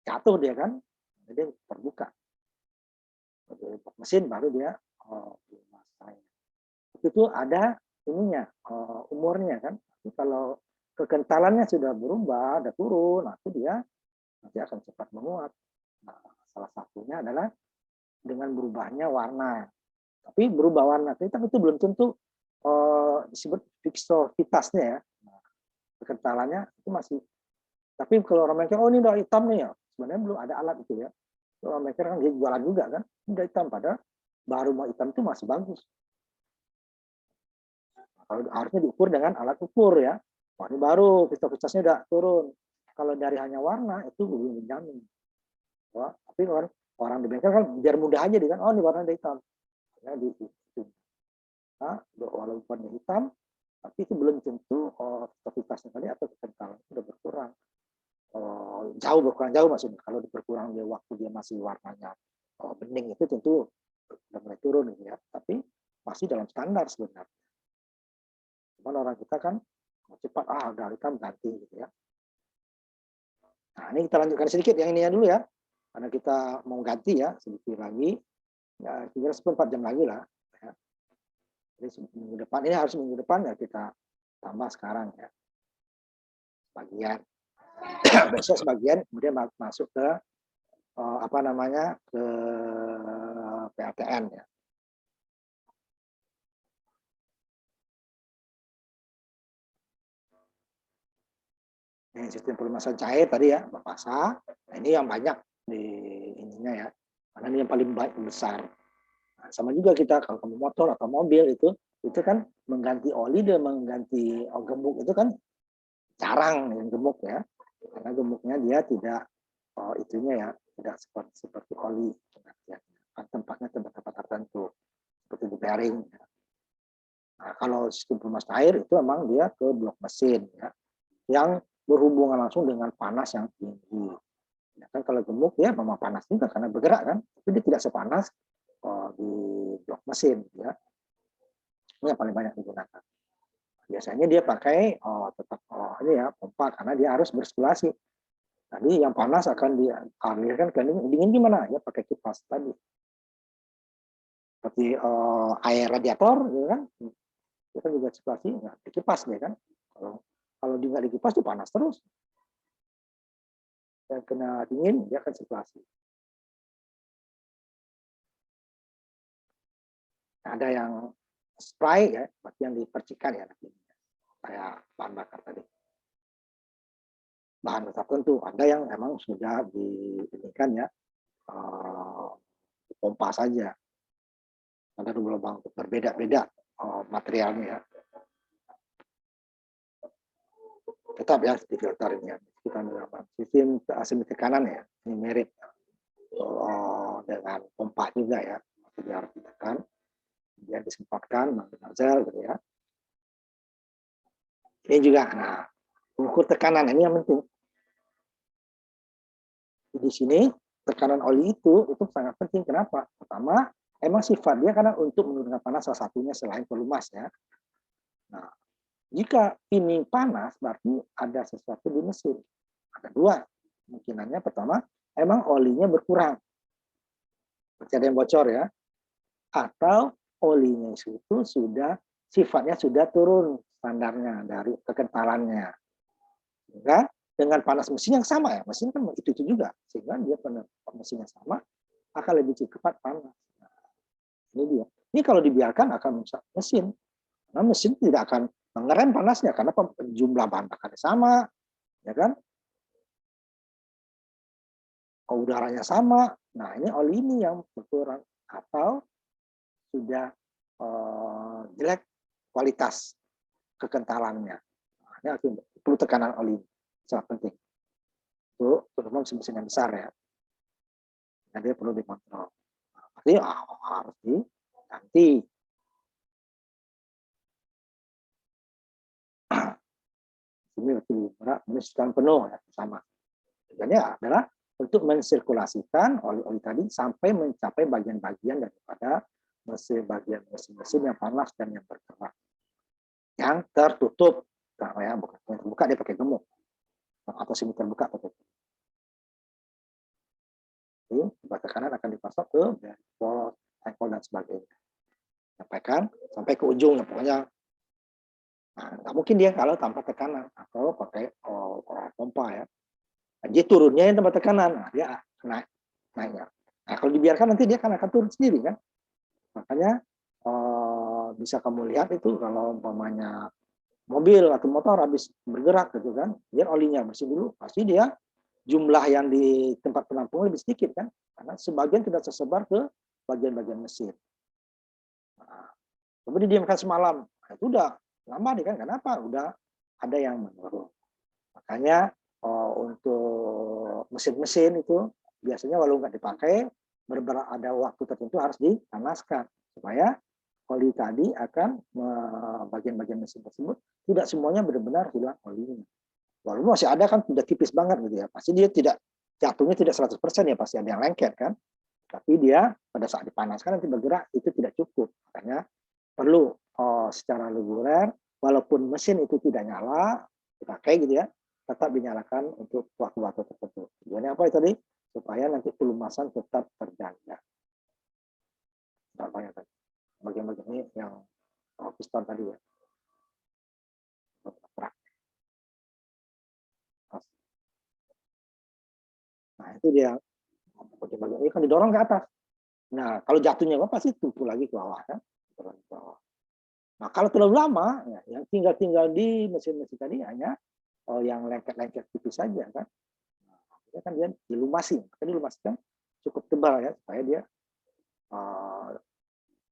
S1: jatuh dia kan, jadi terbuka. Mesin baru dia pelumas cair. Itu ada ininya, umurnya kan. Tapi kalau kekentalannya sudah berubah, ada turun, nanti dia nanti akan cepat menguap. Nah, salah satunya adalah dengan berubahnya warna. Tapi berubah warna, tapi itu belum tentu disebut viscositasnya ya. Nah, kekentalannya itu masih. Tapi kalau orang mikir, oh ini udah hitam nih ya, sebenarnya belum ada alat itu ya. Kalau orang mikir kan dia jualan juga kan, udah hitam, padahal baru mau hitam itu masih bagus. Kalau harusnya diukur dengan alat ukur ya. Wah, ini baru viscositasnya udah turun. Kalau dari hanya warna itu belum menjamin. Wah, tapi orang di bengkel kan biar mudah aja dia kan, oh ini warna hitam. Ya, nah, walaupun hitam, tapi itu belum tentu viscositasnya tadi atau kekentalan sudah berkurang. Berkurang jauh maksudnya. Kalau berkurang dia waktu dia masih warnanya bening itu tentu sudah mulai turun gitu ya. Tapi masih dalam standar sebenarnya. Cuman orang kita kan cepat udah hitam ganti gitu ya. Nah, ini kita lanjutkan sedikit yang ininya dulu ya. Karena kita mau ganti ya sedikit lagi. Ya, kira 4 jam lagi lah. Ya. Jadi minggu depan, ini harus minggu depan ya kita tambah sekarang ya. Sebagian. Besok sebagian, kemudian masuk ke ke PLTN ya. Ini sistem pelumasan cair tadi ya, berpasa. Nah, ini yang banyak di ininya ya, karena ini yang paling besar. Nah, sama juga kita kalau kamu motor atau mobil itu kan mengganti oli dan mengganti gemuk itu kan jarang yang gemuk ya, karena gemuknya dia tidak itunya ya tidak seperti oli pengertiannya. Kan tempatnya tempat-tempat tertentu seperti di bearing. Ya. Nah, kalau sistem pelumas air itu memang dia ke blok mesin ya, yang berhubungan langsung dengan panas yang tinggi. Ya, kan kalau gemuk ya memang panas juga karena bergerak kan, tapi dia tidak sepanas di blok mesin ya. Ini yang paling banyak digunakan. Biasanya dia pakai tetap ini ya pompa karena dia harus bersirkulasi. Tadi yang panas akan dialirkan ke dingin gimana? Ya pakai kipas tadi. Seperti air radiator, ya kan? Kita juga sirkulasi, nggak dikipas ya kan? Kalau dia nggak dikipas itu panas terus. Dan kena dingin dia akan sirkulasi. Ada yang spray ya, yang dipercikan ya nanti. Kayak bahan bakar tadi. Bahan tertentu ada yang memang sudah diinikan ya, pompa saja. Ada lubang berbeda-beda materialnya. Tetap ya di filter ini ya. Kita menggunakan sistem tekanan ya, ini mirip dengan pompa juga ya. Dia harus ditekan, dia disempatkan nozzle gitu ya. Ini juga, nah ukur tekanan ini yang penting. Di sini tekanan oli itu sangat penting. Kenapa? Pertama, emang sifat dia karena untuk menurunkan panas salah satunya selain pelumas ya. Nah, jika ini panas berarti ada sesuatu di mesin. Ada dua kemungkinannya. Pertama, emang olinya berkurang. Seperti ada yang bocor ya. Atau olinya itu sudah sifatnya sudah turun standarnya dari kekentalannya. Sehingga dengan panas mesin yang sama ya, mesin kan itu juga, sehingga dia mesin yang sama akan lebih cepat panas. Nah, ini dia. Ini kalau dibiarkan akan merusak mesin, karena mesin tidak akan mengerem panasnya karena jumlah bahan bakarnya sama, ya kan? Udaranya sama. Nah ini oli ini yang berkurang atau sudah jelek kualitas kekentalannya. Nah, ini perlu tekanan oli sangat penting. Itu terutama mesin yang besar ya. Nah, dia perlu dikontrol. Jadi harus diganti. Ini menyisikan penuh ya, sama. Tujuannya adalah untuk mensirkulasikan oli-oli tadi sampai mencapai bagian-bagian daripada mesin-mesin yang panas dan yang bergerak. Yang tertutup. Nah, ya, bukan yang terbuka dia pakai gemuk. Atau semi terbuka pakai gemuk. Jadi, tekanan akan dipasok ke polos, engkol, dan sebagainya. Sampaikan sampai ke ujung, pokoknya. Nah, nggak mungkin dia kalau tanpa tekanan atau pakai pompa ya. Nah, dia turunnya yang tempat tekanan, nah, dia naiknya. Nah, kalau dibiarkan nanti dia akan turun sendiri kan. Makanya bisa kamu lihat itu kalau umpamanya mobil atau motor habis bergerak gitu kan, dia olinya bersih dulu, pasti dia jumlah yang di tempat penampung lebih sedikit kan, karena sebagian tidak tersebar ke bagian-bagian mesin. Nah, kemudian didiamkan semalam, nah, itu udah lama nih kan, kenapa? Udah ada yang menurun. Makanya untuk mesin-mesin itu biasanya walau nggak dipakai, ada waktu tertentu harus dipanaskan supaya oli tadi akan bagian-bagian mesin tersebut tidak semuanya benar-benar hilang olinya. Walaupun masih ada kan tidak tipis banget gitu ya, pasti dia tidak jatuhnya tidak 100% ya, pasti ada yang lengket kan. Tapi dia pada saat dipanaskan nanti bergerak itu tidak cukup. Makanya perlu secara reguler walaupun mesin itu tidak nyala dipakai gitu ya, tetap dinyalakan untuk waktu-waktu tertentu. Tujuannya apa tadi? Supaya nanti pelumasan tetap terjaga. Bagian-bagian ini yang piston tadi ya. Nah itu dia. Bagian-bagian ini kan didorong ke atas. Nah kalau jatuhnya apa pasti tumpul lagi ke bawah kan. Nah kalau terlalu lama, ya, yang tinggal di mesin-mesin tadi hanya yang lengket-lengket tipis saja kan. Nah, kan dia dilumasi, maka dilumasikan cukup tebal ya supaya dia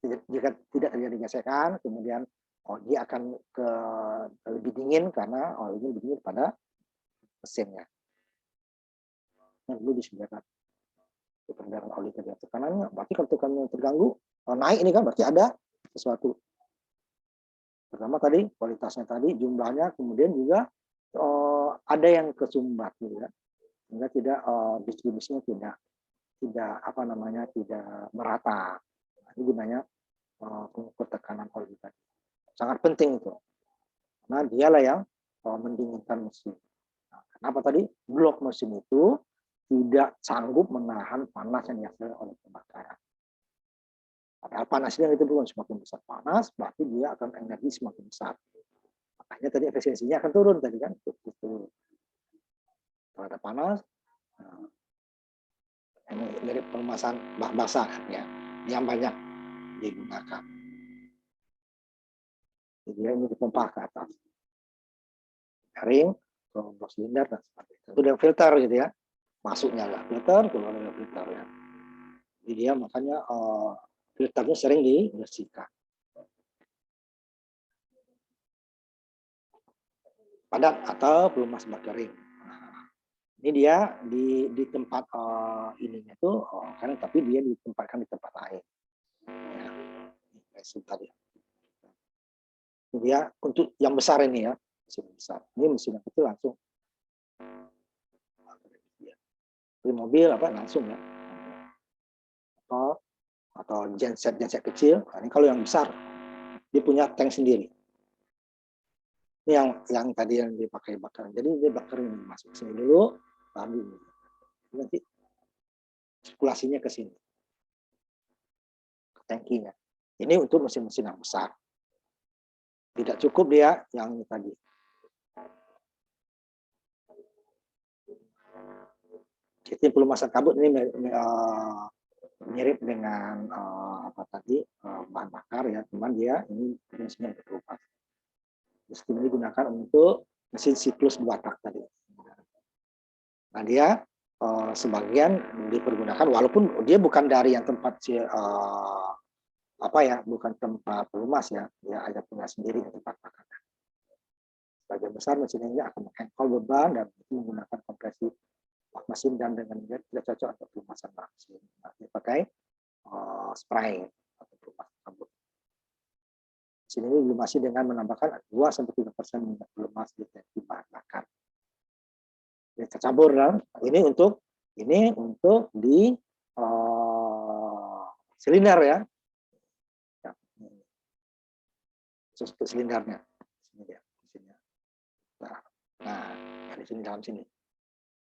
S1: jika tidak terjadi gesekan, kemudian dia akan lebih dingin karena ini lebih dingin pada mesinnya. Yang perlu disediakan. peredaran oli tadi. Tekanannya, berarti kalau tekanannya terganggu, naik ini kan berarti ada sesuatu. Pertama tadi kualitasnya tadi, jumlahnya, kemudian juga ada yang kesumbat, gitu ya. Sehingga tidak distribusinya tidak apa namanya tidak merata. Nah, ini gunanya pengukur tekanan oli tadi. Sangat penting itu. Karena dialah yang mendinginkan mesin. Nah, kenapa tadi blok mesin itu tidak sanggup menahan panas yang dihasilkan oleh pembakaran. Padahal panasnya itu bukan semakin besar panas, berarti dia akan energi semakin besar. Makanya tadi efisiensinya akan turun tadi kan. Kalau ada panas, ini dari pelumasan basah ya, yang banyak digunakan. Jadi ini dipompa ke atas, garing, ke blok silinder dan sebagainya. Itu dia filter gitu ya, masuknya lah filter, keluar dari filter ya. Jadi dia makanya filternya sering dibersihkan. Padat atau pelumas bakering. Ini dia di tempat ininya tuh kan, tapi dia ditempatkan di tempat lain. Ya, tadi. Ini dia untuk yang besar ini ya, mesin besar. Ini mesin yang kecil langsung. Di mobil apa langsung ya. Atau genset kecil. Nah, ini kalau yang besar dia punya tank sendiri. Ini yang tadi yang dipakai bakar. Jadi dia bakar ini masuk sini dulu, lalu nanti sirkulasinya ke sini, ke tangkinya. Ini untuk mesin-mesin yang besar. Tidak cukup dia yang ini tadi. Sistem pelumasan kabut ini mirip dengan apa tadi bahan bakar ya, cuman dia ini mesinnya berubah. Sistem ini digunakan untuk mesin siklus 2 tak tadi. Nah dia sebagian dipergunakan walaupun dia bukan dari yang tempat apa ya, bukan tempat pelumas ya, dia ada punya sendiri tempat bakar. Sebagian besar mesin ini akan mengangkol beban dan menggunakan kompresi bak mesin dan dengan tidak cocok untuk pelumasan bak mesin. Nah, dipakai spray atau pelumas kabut. Mesin ini dilumasi dengan menambahkan 2-3% minyak pelumas di tangki bahan bakar. Ini tercampur kan? Ini untuk di silinder ya. Khusus untuk silindernya. Sini dia, mesinnya. Nah, di sini dalam sini.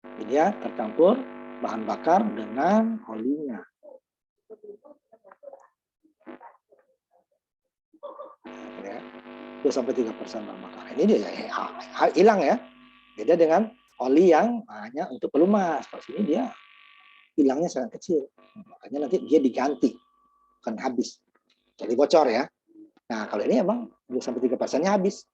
S1: Jadi dia tercampur bahan bakar dengan olinya. Ya, 2-3% bahan bakar. Ini dia hilang ya. Beda dengan oli yang hanya untuk pelumas. Kalau sini dia hilangnya sangat kecil. Makanya nanti dia diganti, bukan habis. Jadi bocor ya. Nah, kalau ini emang 2-3%-nya habis.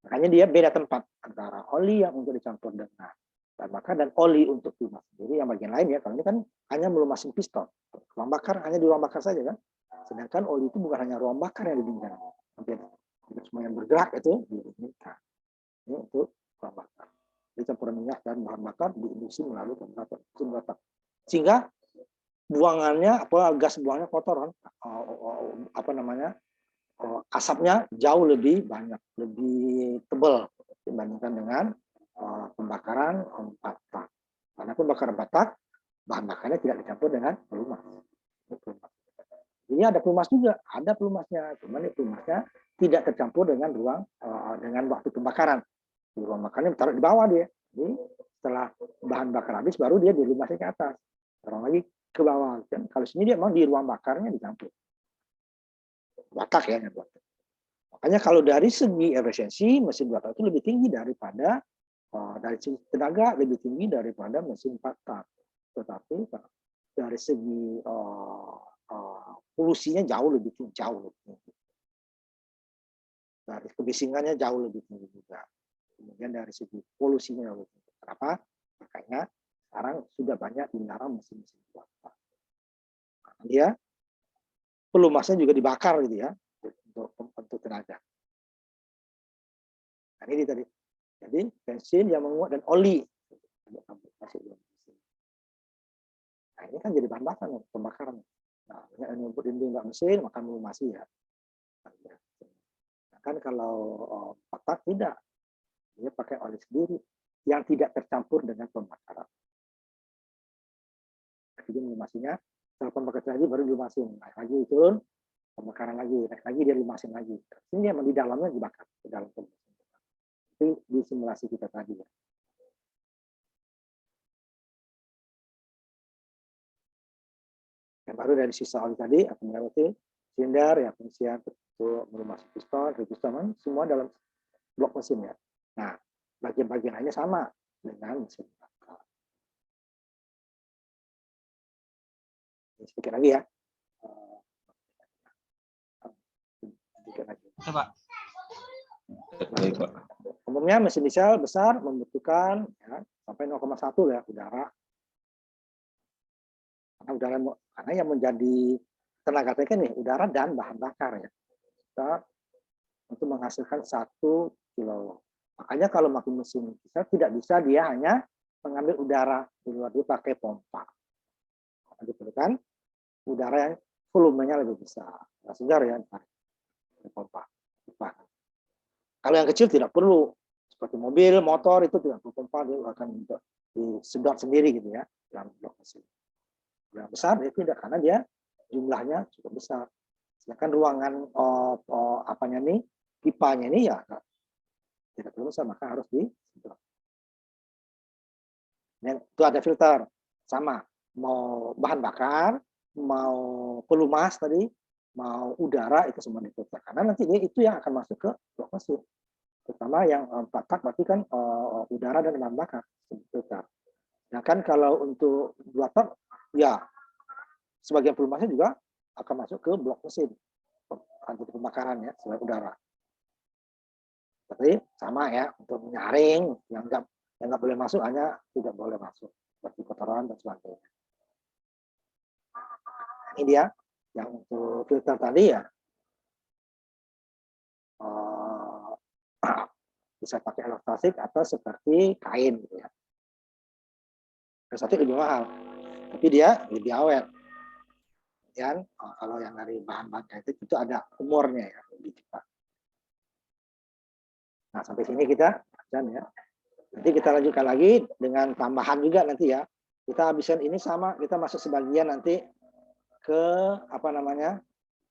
S1: Makanya dia beda tempat antara oli yang untuk dicampur dengan bahan bakar dan oli untuk pelumas. Jadi yang bagian lain ya, kalau ini kan hanya melumasin piston. Ruang bakar hanya di ruang bakar saja kan. Sedangkan oli itu bukan hanya ruang bakar yang didinginkan. Hampir semua yang bergerak itu didinginkan. Ini untuk ruang bakar. Jadi campuran minyak dan bahan bakar diinduksi melalui konverter. Sehingga buangannya gas buangnya kotor kan. Apa namanya? Asapnya jauh lebih banyak, lebih tebal dibandingkan dengan pembakaran 4 tak. Karena pembakaran 4 tak, bahan bakarnya tidak dicampur dengan pelumas. Ini ada pelumas juga, ada pelumasnya, cuman pelumasnya tidak tercampur dengan dengan waktu pembakaran. Di ruang bakarnya taruh di bawah dia. Jadi setelah bahan bakar habis baru dia dilumasnya ke atas. Taruh lagi ke bawah. Dan kalau sini dia memang di ruang bakarnya dicampur. Watak ya. Makanya kalau dari segi efisiensi mesin 2 tak itu lebih tinggi daripada dari segi tenaga lebih tinggi daripada mesin 4 tak. Tetapi dari segi polusinya jauh lebih tinggi. Dari kebisingannya jauh lebih tinggi juga. Kemudian dari segi polusinya jauh lebih tinggi. Kenapa? Makanya sekarang sudah banyak dilarang mesin-mesin 2 tak. Karena dia pelumasnya juga dibakar gitu ya untuk tenaga. Nah, ini tadi. Jadi bensin yang menguap dan oli. Nah, ini kan jadi bahan bakar pembakaran. Nah, input dinding nggak mesin, maka melumasi ya. Nah, kan kalau petak tidak, dia pakai oli sendiri yang tidak tercampur dengan pembakaran. Jadi melumasinya, setelah pembakaran lagi baru dilumasin, naik lagi turun, pembakaran lagi, naik lagi dia lumasin lagi. Ini yang di dalamnya dibakar, di dalam pembakaran. Itu di simulasi kita tadi ya. Yang baru dari sisa oli tadi akan melewati silinder yang pengisian untuk melumasi piston, piston, semua dalam blok mesin ya. Nah, bagian-bagian lainnya sama dengan mesin bakar. Sedikit lagi ya. Sedikit lagi.
S2: Coba.
S3: Baik, Pak.
S1: Umumnya mesin diesel besar membutuhkan ya, sampai 0,1 ya udara. Karena yang menjadi tenaga tekan nih udara dan bahan bakar ya. Kita untuk menghasilkan 1 kilo. Makanya kalau pakai mesin diesel tidak bisa dia hanya mengambil udara di luar, dia pakai pompa. Diperlukan udara yang volumenya lebih besar. Nah, segar ya, pompa. Kalau yang kecil tidak perlu, seperti mobil, motor itu tidak perlu pompa, dia akan disedot sendiri gitu ya dalam blok mesin. Yang besar dia tidak, karena dia jumlahnya cukup besar. Sedangkan ruangan apanya nih, pipanya ini ya tidak perlu besar, maka harus disedot. Dan itu ada filter, sama mau bahan bakar, mau pelumas tadi, mau udara itu semua difilter. Karena nanti dia itu yang akan masuk ke blok mesin. Terutama yang 4 tak berarti kan udara dan bahan bakar filter. Nah kan kalau untuk 2 tak ya sebagian pelumasnya juga akan masuk ke blok mesin untuk pembakaran ya selain udara. Tapi sama ya untuk menyaring yang nggak boleh masuk hanya tidak boleh masuk seperti kotoran dan sebagainya. Ini dia yang untuk filter tadi ya bisa pakai elastasi atau seperti kain gitu ya. Elastasi lebih mahal, tapi dia lebih awet. Dan kalau yang dari bahan kain itu ada umurnya ya, lebih cepat. Nah sampai sini kita ya. Nanti kita lanjutkan lagi dengan tambahan juga nanti ya. Kita habiskan ini sama, kita masuk sebagian nanti ke apa namanya